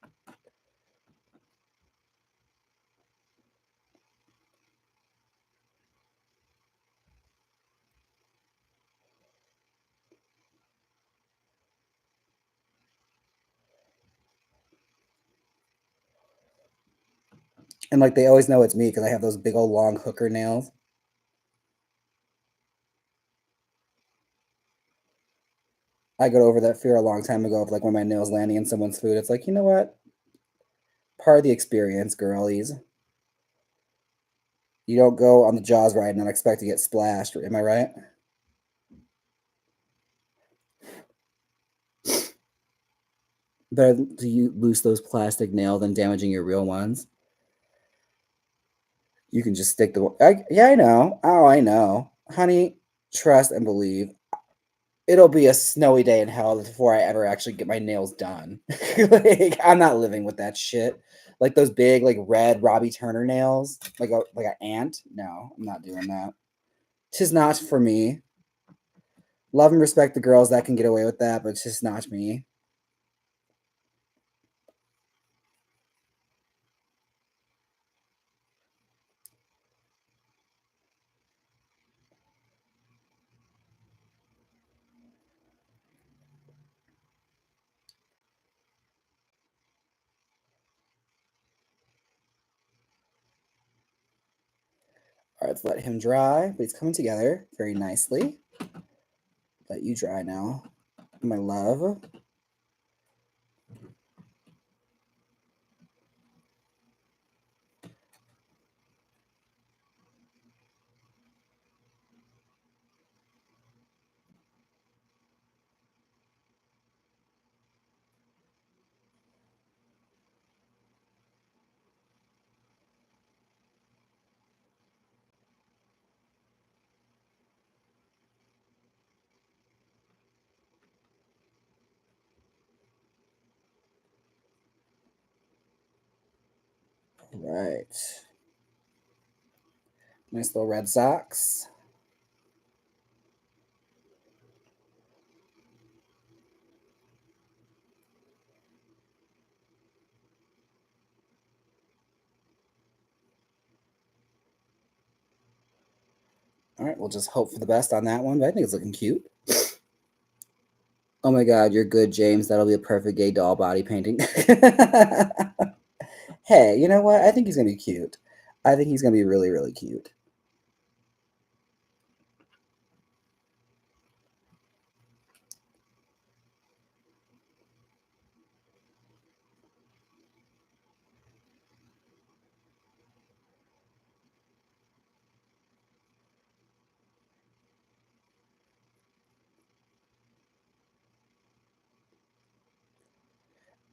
And like they always know it's me because I have those big old long hooker nails. I got over that fear a long time ago of like when my nails landing in someone's food. It's like, you know what? Part of the experience, girlies. You don't go on the Jaws ride and not expect to get splashed. Am I right? Better to you lose those plastic nails than damaging your real ones. You can just stick the. Yeah, I know. Oh, I know, honey. Trust and believe. It'll be a snowy day in hell before I ever actually get my nails done. Like, I'm not living with that shit. Like those big, like red Robbie Turner nails, like an ant. No, I'm not doing that. Tis not for me. Love and respect the girls that can get away with that, but it's just not me. All right, let's let him dry, but he's coming together very nicely. Let you dry now, my love. All right. Nice little red socks. All right, we'll just hope for the best on that one, but I think it's looking cute. Oh my god, you're good, James. That'll be a perfect gay doll body painting. Hey, you know what? I think he's gonna be cute. I think he's gonna be really, really cute.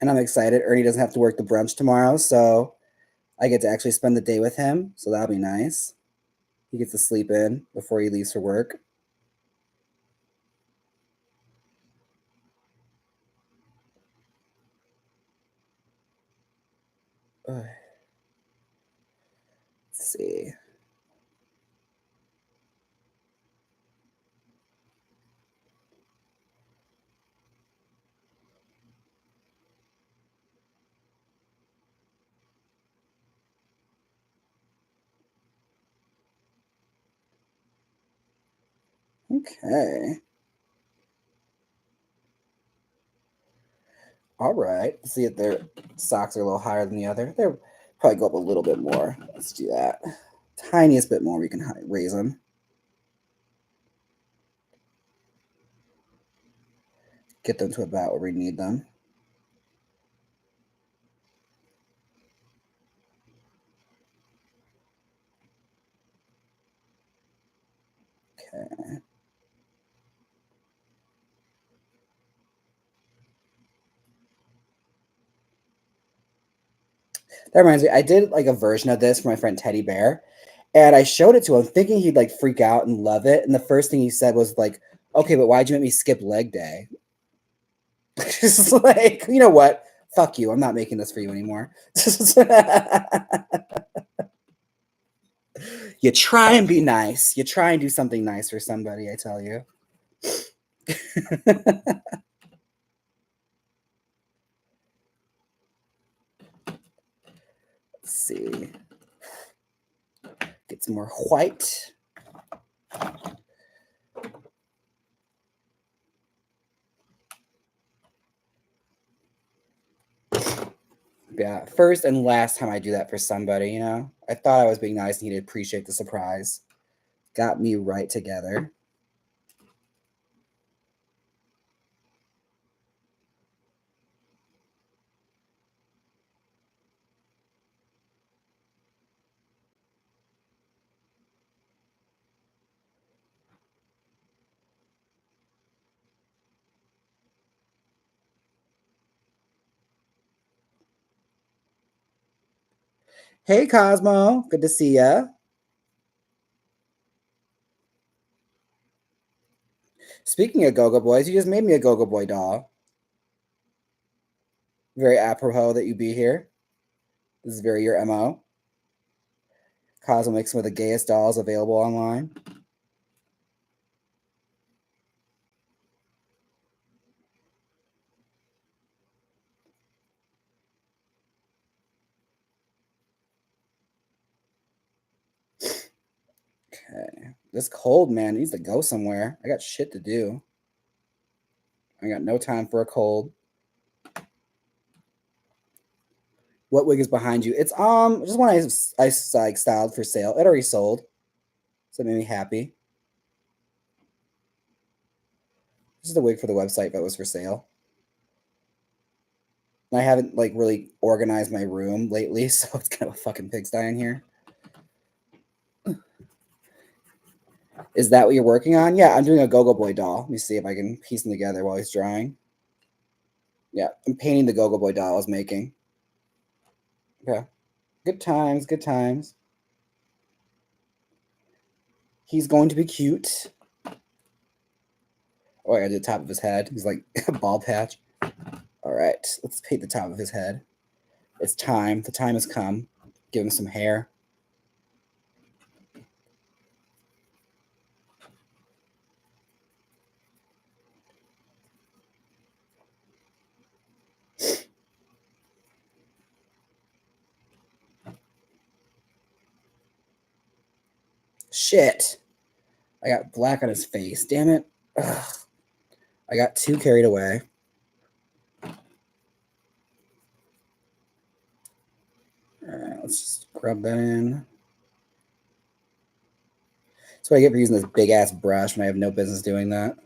And I'm excited. Ernie doesn't have to work the brunch tomorrow, so I get to actually spend the day with him. So that'll be nice. He gets to sleep in before he leaves for work. Let's see. Okay. All right. Let's see if their socks are a little higher than the other. They'll probably go up a little bit more. Let's do that. Tiniest bit more, we can raise them. Get them to about where we need them. Okay. That reminds me, I did like a version of this for my friend Teddy Bear, and I showed it to him thinking he'd like freak out and love it. And the first thing he said was like, "Okay, but why'd you make me skip leg day?" Just like, you know what? Fuck you. I'm not making this for you anymore. You try and be nice. You try and do something nice for somebody, I tell you. Let's see. Get some more white. Yeah, first and last time I do that for somebody, you know? I thought I was being nice and he'd appreciate the surprise. Got me right together. Hey, Cosmo. Good to see ya. Speaking of Go-Go Boys, you just made me a Go-Go Boy doll. Very apropos that you be here. This is very your MO. Cosmo makes some of the gayest dolls available online. Okay. This cold, man, needs to go somewhere. I got shit to do. I got no time for a cold. What wig is behind you? It's just one I like styled for sale. It already sold, so it made me happy. This is the wig for the website that was for sale. And I haven't like really organized my room lately, so it's kind of a fucking pigsty in here. Is that what you're working on? Yeah, I'm doing a Go-Go Boy doll. Let me see if I can piece them together while he's drawing. Yeah, I'm painting the Go-Go Boy doll I was making. Okay. Good times, good times. He's going to be cute. Oh, I gotta do the top of his head. He's like a bald patch. All right, let's paint the top of his head. It's time. The time has come. Give him some hair. Shit. I got black on his face. Damn it. Ugh. I got too carried away. All right, let's just rub that in. That's what I get for using this big ass brush when I have no business doing that.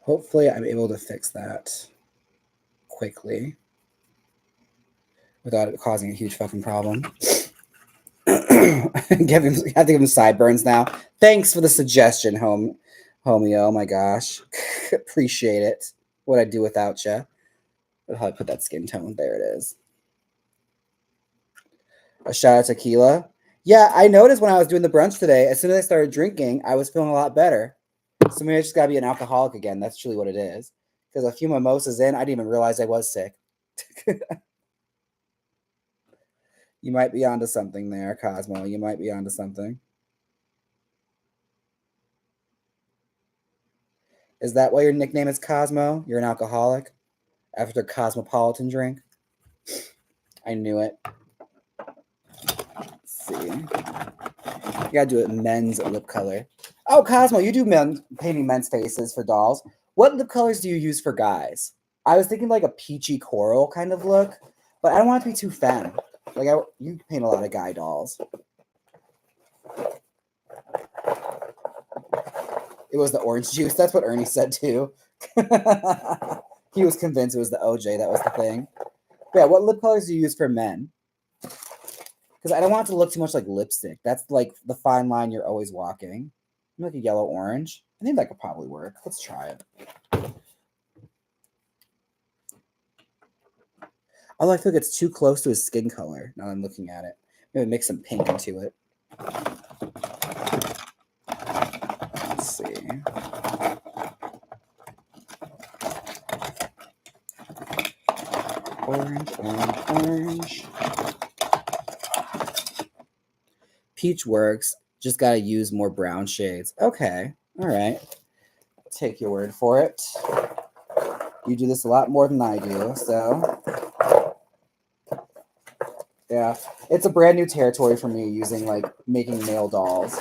Hopefully, I'm able to fix that quickly without it causing a huge fucking problem. have to give him sideburns now. Thanks for the suggestion, homie. Oh my gosh, appreciate it. What I'd do without you. How I put that skin tone? There it is. A shot of tequila. Yeah, I noticed when I was doing the brunch today. As soon as I started drinking, I was feeling a lot better. So maybe I just gotta be an alcoholic again. That's truly what it is. Because a few mimosas in, I didn't even realize I was sick. You might be onto something there, Cosmo. You might be onto something. Is that why your nickname is Cosmo? You're an alcoholic after a cosmopolitan drink? I knew it. Let's see. You gotta do it men's lip color. Oh, Cosmo, you do painting men's faces for dolls. What lip colors do you use for guys? I was thinking like a peachy coral kind of look, but I don't want it to be too femme. Like you paint a lot of guy dolls. It was the orange juice. That's what Ernie said too. He was convinced it was the OJ that was the thing. But yeah, what lip colors do you use for men? Because I don't want it to look too much like lipstick. That's like the fine line you're always walking. Like a yellow orange. I think that could probably work. Let's try it. Although I feel like it's too close to his skin color now that I'm looking at it. Maybe mix some pink into it. Let's see. Orange, orange, orange. Peach works. Just got to use more brown shades. Okay. All right. Take your word for it. You do this a lot more than I do, so yeah. It's a brand new territory for me using like making male dolls.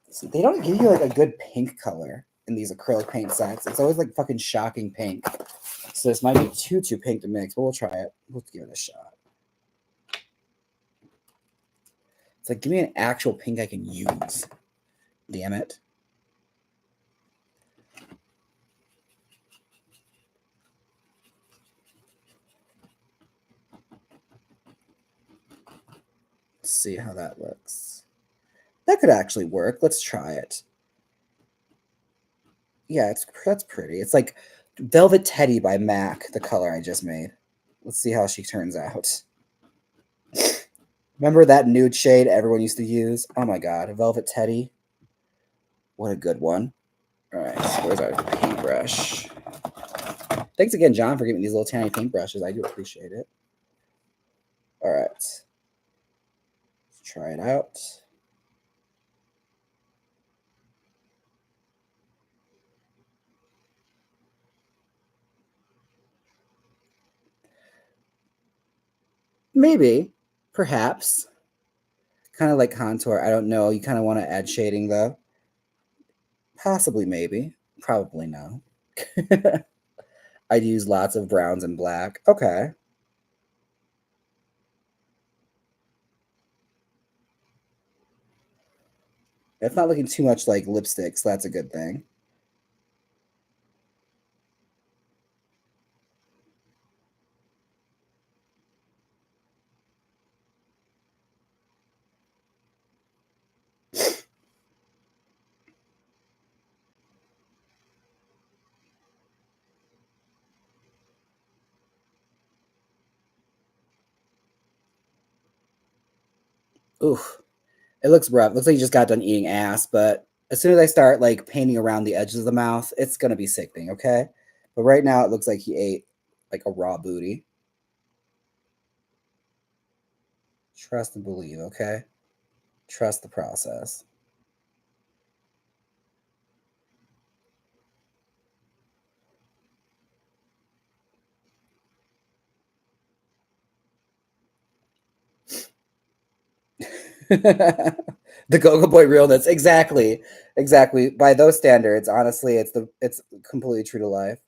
See, they don't give you like a good pink color in these acrylic paint sets. It's always like fucking shocking pink. So this might be too pink to mix, but we'll try it. Let's give it a shot. It's like, give me an actual pink I can use. Damn it. Let's see how that looks. That could actually work. Let's try it. Yeah, that's pretty. It's like Velvet Teddy by MAC, the color I just made. Let's see how she turns out. Remember that nude shade everyone used to use? Oh my god, Velvet Teddy. What a good one. All right, so where's our paintbrush? Thanks again, John, for giving me these little tiny paintbrushes. I do appreciate it. All right. Let's try it out. Maybe. Perhaps. Kind of like contour. I don't know. You kind of want to add shading, though. Possibly, maybe. Probably no. I'd use lots of browns and black. Okay. It's not looking too much like lipstick, so that's a good thing. Oof. It looks rough. It looks like you just got done eating ass, but as soon as I start like painting around the edges of the mouth, it's gonna be sickening, okay? But right now it looks like he ate like a raw booty. Trust and believe, okay? Trust the process. The Go-Go Boy realness. Exactly. Exactly. By those standards, honestly, it's completely true to life.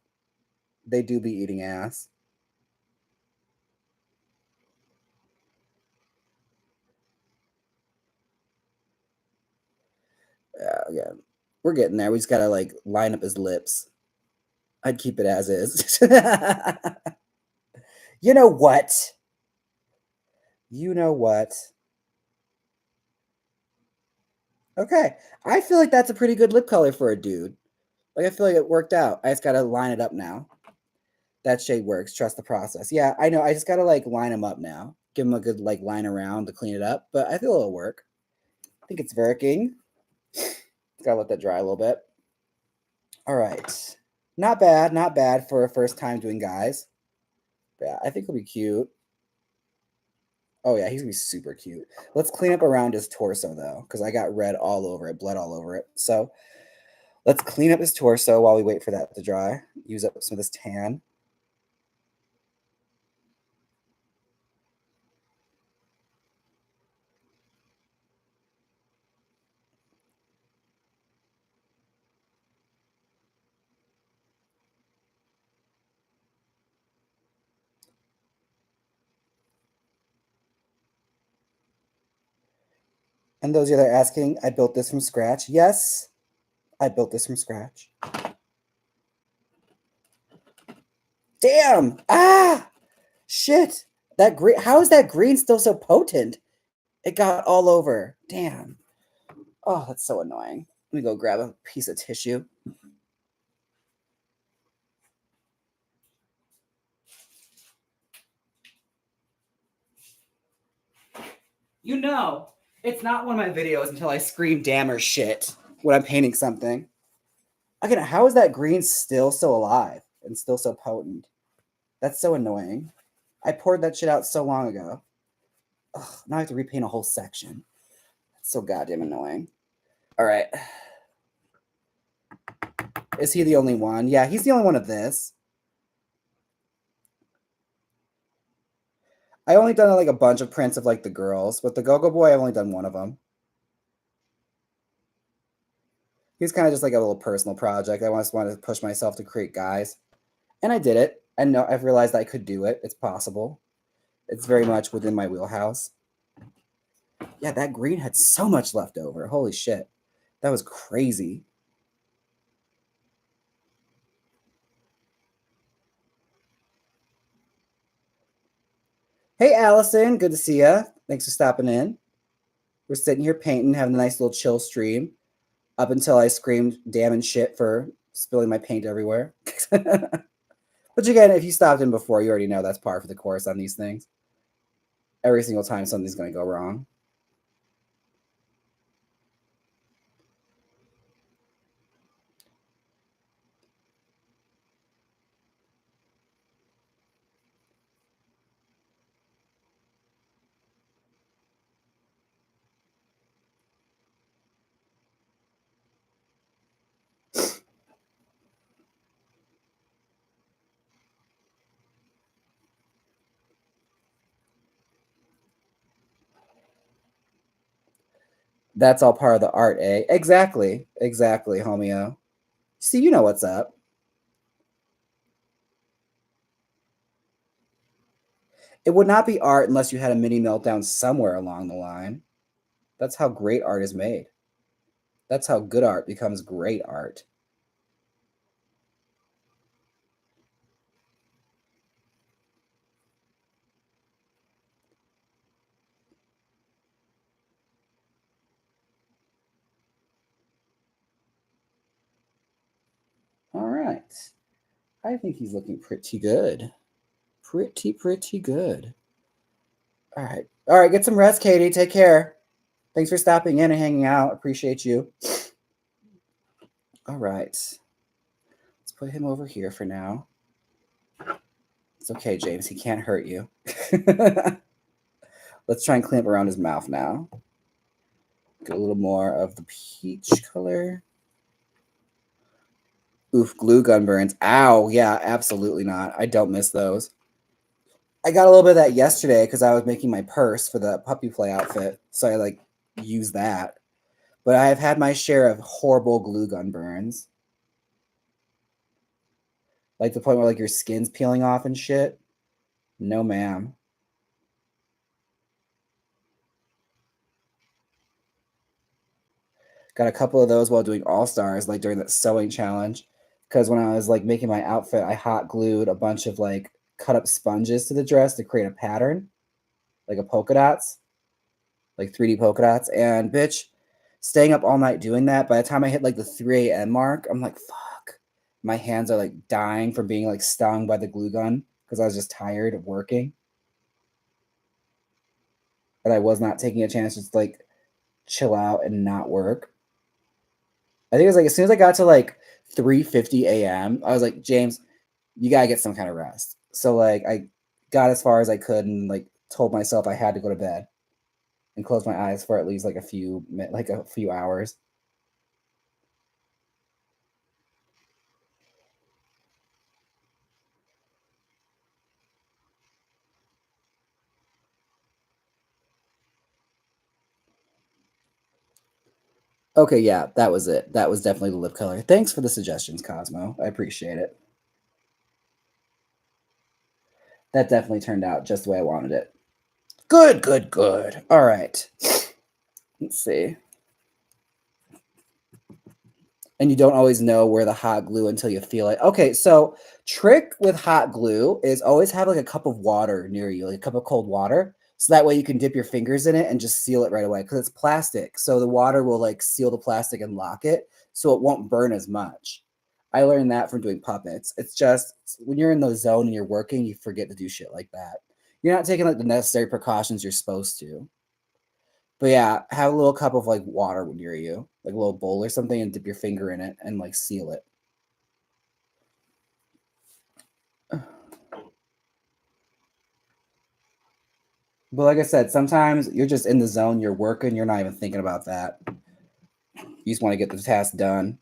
They do be eating ass. Yeah. We're getting there. We just gotta like line up his lips. I'd keep it as is. You know what? You know what? Okay. I feel like that's a pretty good lip color for a dude. Like I feel like it worked out. I just gotta line it up now. That shade works. Trust the process. Yeah, I know. I just gotta like line them up now. Give them a good like line around to clean it up. But I feel it'll work. I think it's working. Gotta let that dry a little bit. All right. Not bad. Not bad for a first time doing guys. But yeah, I think it'll be cute. Oh yeah, he's gonna be super cute. Let's clean up around his torso though, because I got red all over it, blood all over it. So let's clean up his torso while we wait for that to dry. Use up some of this tan. And those of you that are asking, I built this from scratch. Yes, I built this from scratch. Damn! Ah! Shit! That green. How is that green still so potent? It got all over. Damn. Oh, that's so annoying. Let me go grab a piece of tissue. You know, it's not one of my videos until I scream damn or shit when I'm painting something. Again, how is that green still so alive and still so potent? That's so annoying. I poured that shit out so long ago. Ugh, now I have to repaint a whole section. That's so goddamn annoying. All right. Is he the only one? Yeah, he's the only one of this. I only done like a bunch of prints of like the girls. With the Go-Go Boy, I've only done one of them. He's kind of just like a little personal project. I just wanted to push myself to create guys. And I did it. And no, I've realized I could do it. It's possible. It's very much within my wheelhouse. Yeah, that green had so much left over. Holy shit. That was crazy. Hey, Allison. Good to see you. Thanks for stopping in. We're sitting here painting, having a nice little chill stream up until I screamed damn and shit for spilling my paint everywhere. But again, if you stopped in before, you already know that's par for the course on these things. Every single time something's going to go wrong. That's all part of the art, eh? Exactly. Exactly, homeo. See, you know what's up. It would not be art unless you had a mini meltdown somewhere along the line. That's how great art is made. That's how good art becomes great art. All right. I think he's looking pretty good. Pretty good. All right. All right. Get some rest, Katie. Take care. Thanks for stopping in and hanging out. Appreciate you. All right. Let's put him over here for now. It's okay, James. He can't hurt you. Let's try and clamp around his mouth now. Get a little more of the peach color. Oof, glue gun burns. Ow. Yeah, absolutely not. I don't miss those. I got a little bit of that yesterday because I was making my purse for the puppy play outfit. So I like use that. But I have had my share of horrible glue gun burns. Like the point where like your skin's peeling off and shit. No, ma'am. Got a couple of those while doing All Stars, like during that sewing challenge. Because when I was like making my outfit, I hot glued a bunch of like cut up sponges to the dress to create a pattern, like a polka dots, like 3D polka dots. And bitch, staying up all night doing that, by the time I hit like the 3 a.m. mark, I'm like, fuck. My hands are like dying from being like stung by the glue gun because I was just tired of working. But I was not taking a chance to just like chill out and not work. I think it was like as soon as I got to like 3:50 a.m., I was like, James, you gotta get some kind of rest. So like I got as far as I could and like told myself I had to go to bed and close my eyes for at least like a few hours. Okay, yeah, that was it. That was definitely the lip color. Thanks for the suggestions, Cosmo. I appreciate it. That definitely turned out just the way I wanted it. Good. All right. Let's see. And you don't always know where the hot glue until you feel it. Okay, so trick with hot glue is always have like a cup of water near you, like a cup of cold water. So that way you can dip your fingers in it and just seal it right away because it's plastic. So the water will like seal the plastic and lock it so it won't burn as much. I learned that from doing puppets. It's just when you're in the zone and you're working, you forget to do shit like that. You're not taking like the necessary precautions you're supposed to. But yeah, have a little cup of like water near you, like a little bowl or something, and dip your finger in it and like seal it. But like I said, sometimes you're just in the zone, you're working, you're not even thinking about that. You just want to get the task done.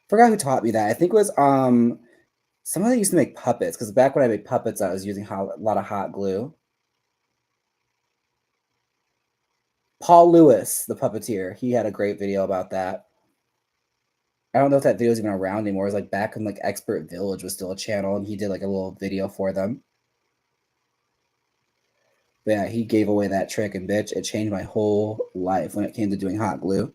Forgot who taught me that. I think it was somebody used to make puppets because back when I made puppets, I was using a lot of hot glue. Paul Lewis, the puppeteer, he had a great video about that. I don't know if that video is even around anymore. It was like back when like Expert Village was still a channel, and he did like a little video for them. But yeah, he gave away that trick, and bitch, it changed my whole life when it came to doing hot glue.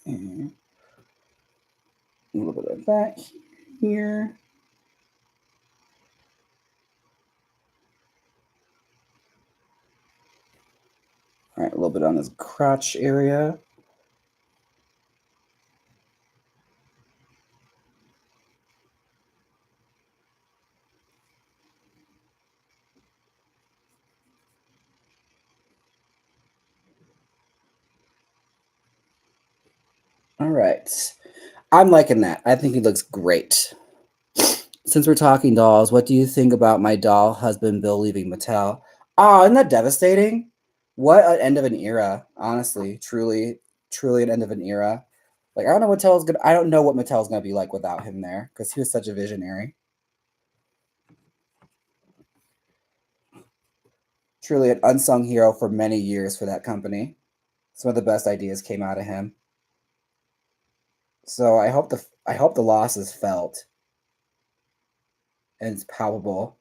And a little bit of that here. All right, a little bit on this crotch area. All right. I'm liking that. I think he looks great. Since we're talking dolls, what do you think about my doll husband Bill leaving Mattel? Oh, isn't that devastating? What an end of an era, honestly. Truly an end of an era. Like I don't know what Mattel's gonna be like without him there, because he was such a visionary. Truly an unsung hero for many years for that company. Some of the best ideas came out of him. So I hope the loss is felt and it's palpable.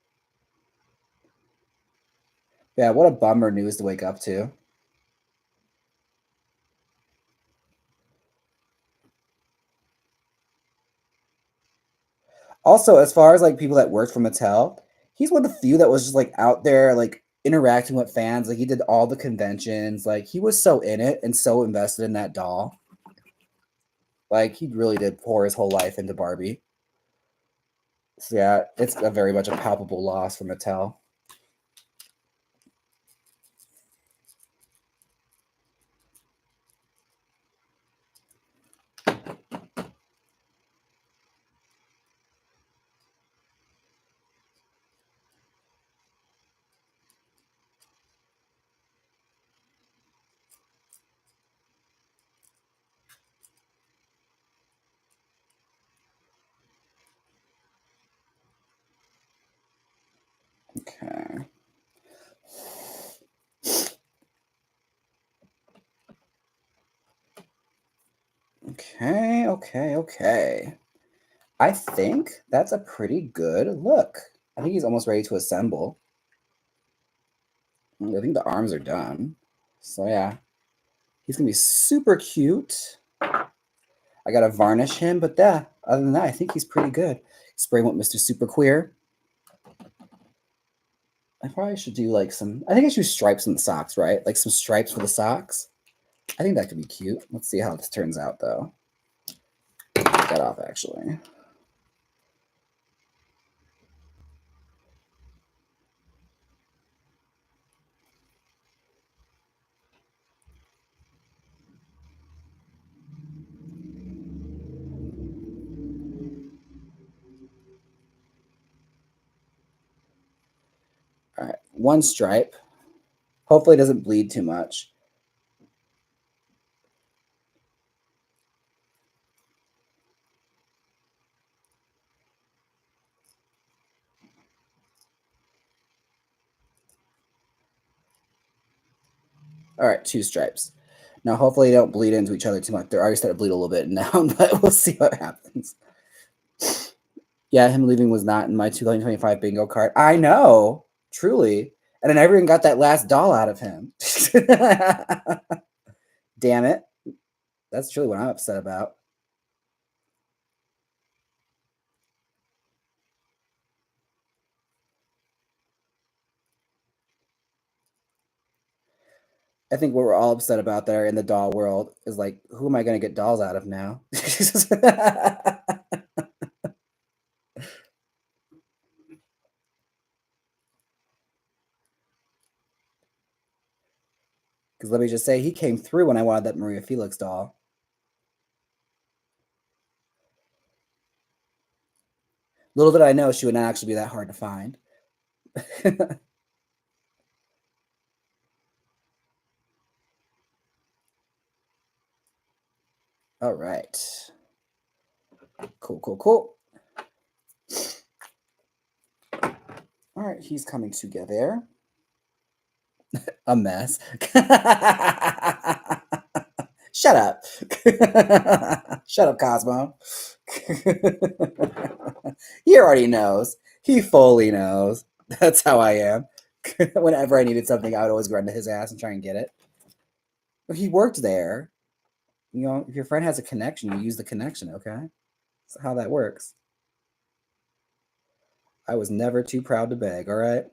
Yeah, what a bummer news to wake up to. Also, as far as like people that worked for Mattel, he's one of the few that was just like out there, like interacting with fans. Like he did all the conventions. Like he was so in it and so invested in that doll. Like he really did pour his whole life into Barbie. So yeah, it's a very much a palpable loss for Mattel. Okay. Okay. I think that's a pretty good look. I think he's almost ready to assemble. I think the arms are done. So yeah, he's gonna be super cute. I gotta varnish him, but yeah, other than that, I think he's pretty good. Spray him with Mr. Super Queer. I probably should do like some. I think I should do stripes on the socks, right? Like some stripes for the socks. I think that could be cute. Let's see how this turns out, though. Take that off, actually. All right, one stripe. Hopefully, it doesn't bleed too much. All right, two stripes. Now, hopefully, they don't bleed into each other too much. They're already starting to bleed a little bit now, but we'll see what happens. Yeah, him leaving was not in my 2025 bingo card. I know, truly. And I never even got that last doll out of him. Damn it. That's truly what I'm upset about. I think what we're all upset about there in the doll world is like, who am I going to get dolls out of now? Because let me just say, he came through when I wanted that Maria Felix doll. Little did I know she would not actually be that hard to find. All right. Cool. All right, he's coming together. A mess. Shut up. Shut up, Cosmo. He already knows. He fully knows. That's how I am. Whenever I needed something, I would always run to his ass and try and get it. But he worked there. You know, if your friend has a connection, you use the connection, okay? That's how that works. I was never too proud to beg, all right?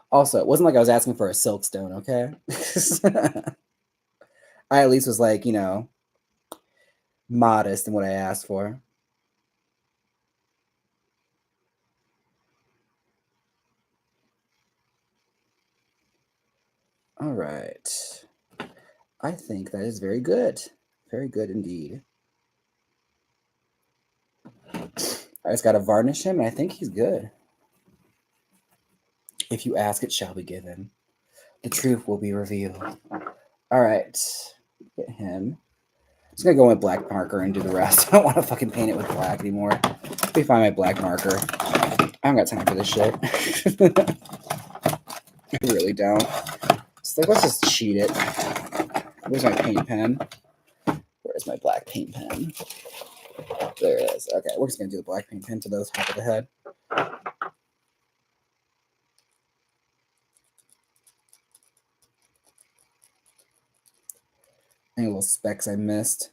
Also, it wasn't like I was asking for a silk stone, okay? I at least was like, you know, modest in what I asked for. All right. I think that is very good. Very good indeed. I just got to varnish him, and I think he's good. If you ask, it shall be given. The truth will be revealed. All right. Get him. I'm just going to go with black marker and do the rest. I don't want to fucking paint it with black anymore. Let me find my black marker. I don't got time for this shit. I really don't. It's like, let's just cheat it. Where's my paint pen? Where's my black paint pen? There it is. Okay, we're just going to do the black paint pen to the top of the head. Any little specks I missed.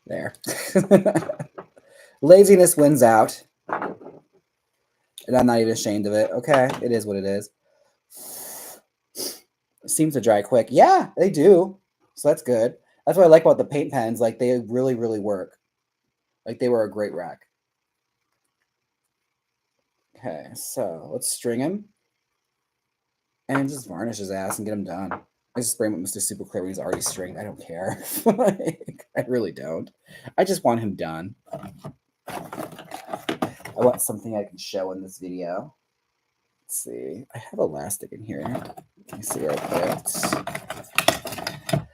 There. Laziness wins out. And I'm not even ashamed of it. Okay, it is what it is. It seems to dry quick. Yeah, they do. So that's good. That's what I like about the paint pens. Like, they really, really work. Like, they were a great rack. Okay, so let's string him. And just varnish his ass and get him done. I just spray him with Mr. Super Clear when he's already stringed. I don't care. Like, I really don't. I just want him done. I want something I can show in this video. Let's see. I have elastic in here. Let me see where I put it.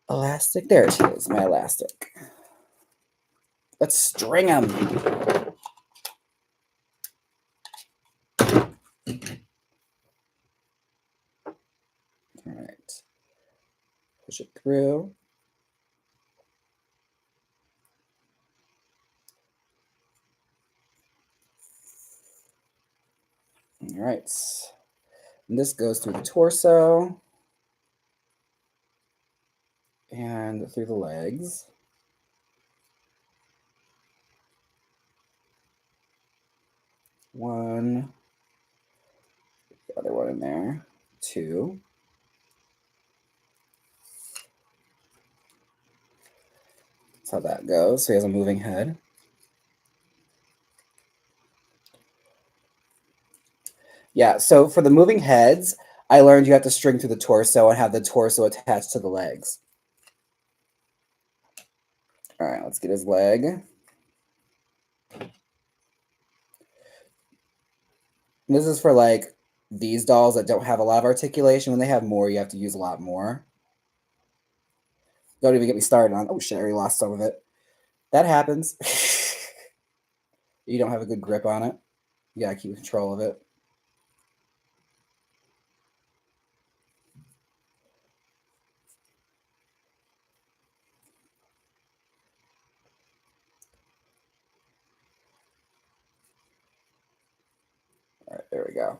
Elastic. There it is, my elastic. Let's string him. All right. Push it through. All right. And this goes through the torso and through the legs. One. The other one in there. Two. That's how that goes. So he has a moving head. Yeah, so for the moving heads, I learned you have to string through the torso and have the torso attached to the legs. All right, let's get his leg. This is for like these dolls that don't have a lot of articulation. When they have more, you have to use a lot more. Don't even get me started on, oh shit, I already lost some of it. That happens. You don't have a good grip on it. You gotta keep control of it. All right, there we go.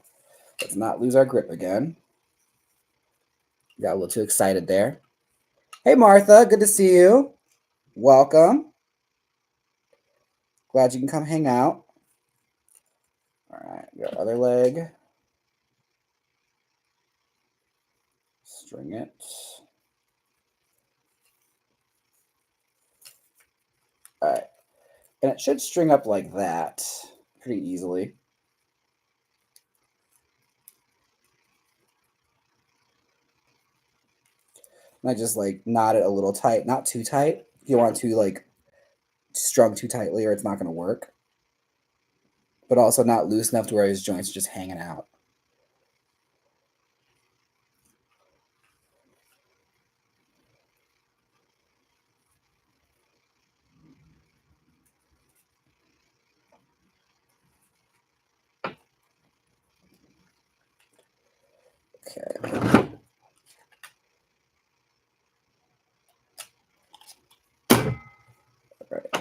Let's not lose our grip again. Got a little too excited there. Hey, Martha, good to see you. Welcome. Glad you can come hang out. All right, your other leg. String it. All right. And it should string up like that pretty easily. And I just like knot it a little tight, not too tight. You don't want to like strung too tightly or it's not going to work. But also not loose enough to where his joints are just hanging out. Okay. All right.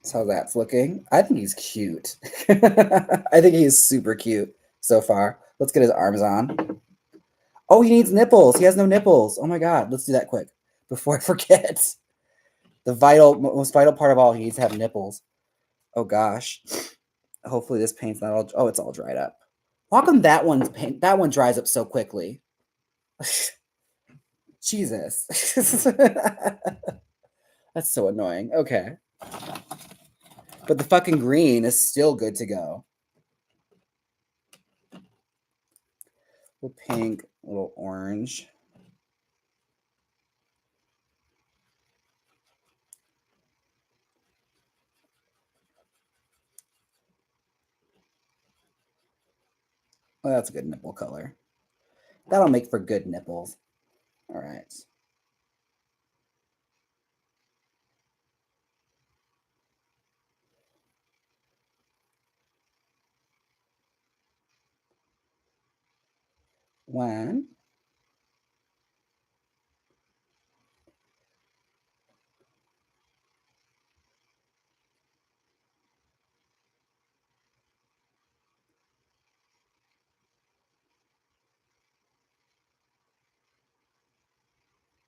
That's how that's looking. I think he's cute. I think he's super cute so far. Let's get his arms on. Oh, he needs nipples. He has no nipples. Oh my God. Let's do that quick before I forget. The most vital part of all, he needs to have nipples. Oh gosh. Hopefully this paint's not all. Oh, it's all dried up. How come that one dries up so quickly? Jesus. That's so annoying. Okay. But the fucking green is still good to go. A little pink, a little orange. Oh, that's a good nipple color. That'll make for good nipples. All right. One.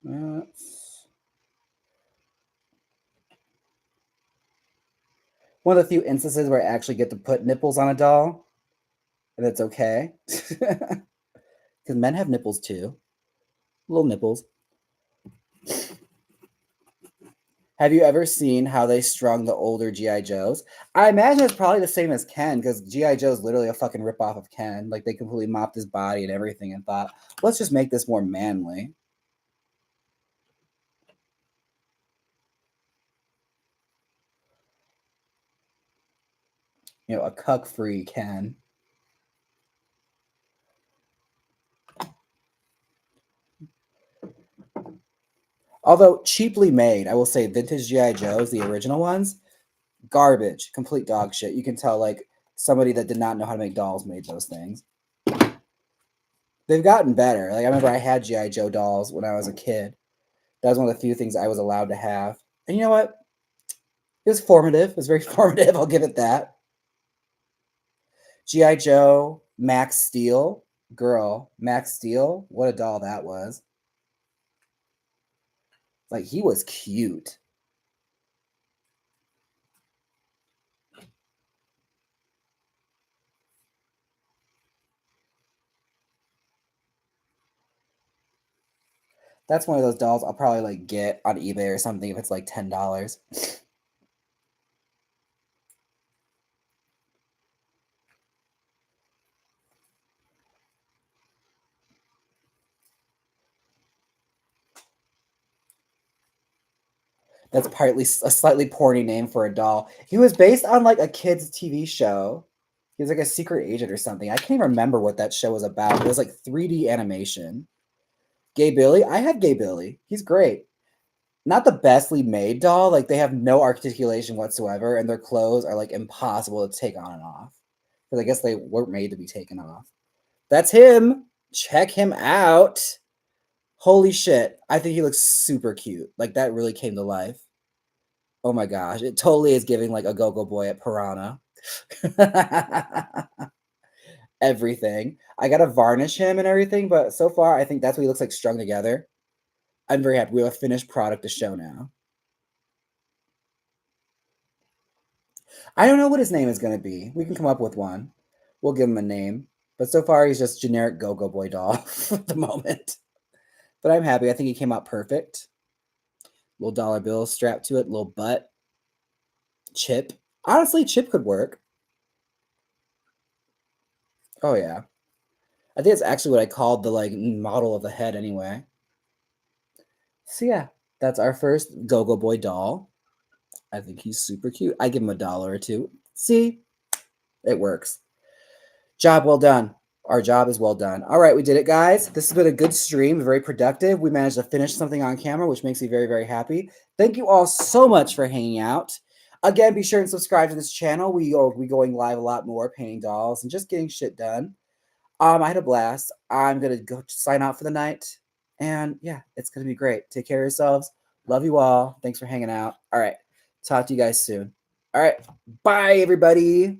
That's one of the few instances where I actually get to put nipples on a doll, and it's okay. Because men have nipples too. Little nipples. Have you ever seen how they strung the older G.I. Joes? I imagine it's probably the same as Ken, because G.I. Joe is literally a fucking ripoff of Ken. Like, they completely mopped his body and everything and thought, let's just make this more manly. You know, a cuck-free Ken. Although cheaply made, I will say vintage G.I. Joes, the original ones, garbage, complete dog shit. You can tell, like, somebody that did not know how to make dolls made those things. They've gotten better. Like, I remember I had G.I. Joe dolls when I was a kid. That was one of the few things I was allowed to have. And you know what? It was formative. It was very formative. I'll give it that. G.I. Joe, Max Steel. Girl, Max Steel. What a doll that was. Like, he was cute. That's one of those dolls I'll probably like get on eBay or something if it's like $10. That's partly a slightly porny name for a doll. He was based on like a kid's TV show. He was like a secret agent or something. I can't even remember what that show was about. It was like 3D animation. Gay Billy? I had Gay Billy. He's great. Not the bestly made doll. Like, they have no articulation whatsoever, and their clothes are like impossible to take on and off. Because I guess they weren't made to be taken off. That's him. Check him out. Holy shit. I think he looks super cute. Like, that really came to life. Oh my gosh. It totally is giving like a go-go boy at Piranha. Everything. I gotta varnish him and everything, but so far I think that's what he looks like strung together. I'm very happy. We have a finished product to show now. I don't know what his name is going to be. We can come up with one. We'll give him a name. But so far, he's just generic go-go boy doll at the moment. But I'm happy. I think he came out perfect. Little dollar bill strapped to it. Little butt. Chip. Honestly, Chip could work. Oh, yeah. I think it's actually what I called the like model of the head anyway. So yeah, that's our first go-go boy doll. I think he's super cute. I give him $1 or $2. See? It works. Job well done. Our job is well done. All right, we did it, guys. This has been a good stream, very productive. We managed to finish something on camera, which makes me very, very happy. Thank you all so much for hanging out. Again, be sure and subscribe to this channel. We going live a lot more, painting dolls and just getting shit done. I had a blast. I'm gonna go sign out for the night, and yeah, it's gonna be great. Take care of yourselves. Love you all. Thanks for hanging out. All right, talk to you guys soon. All right, bye everybody.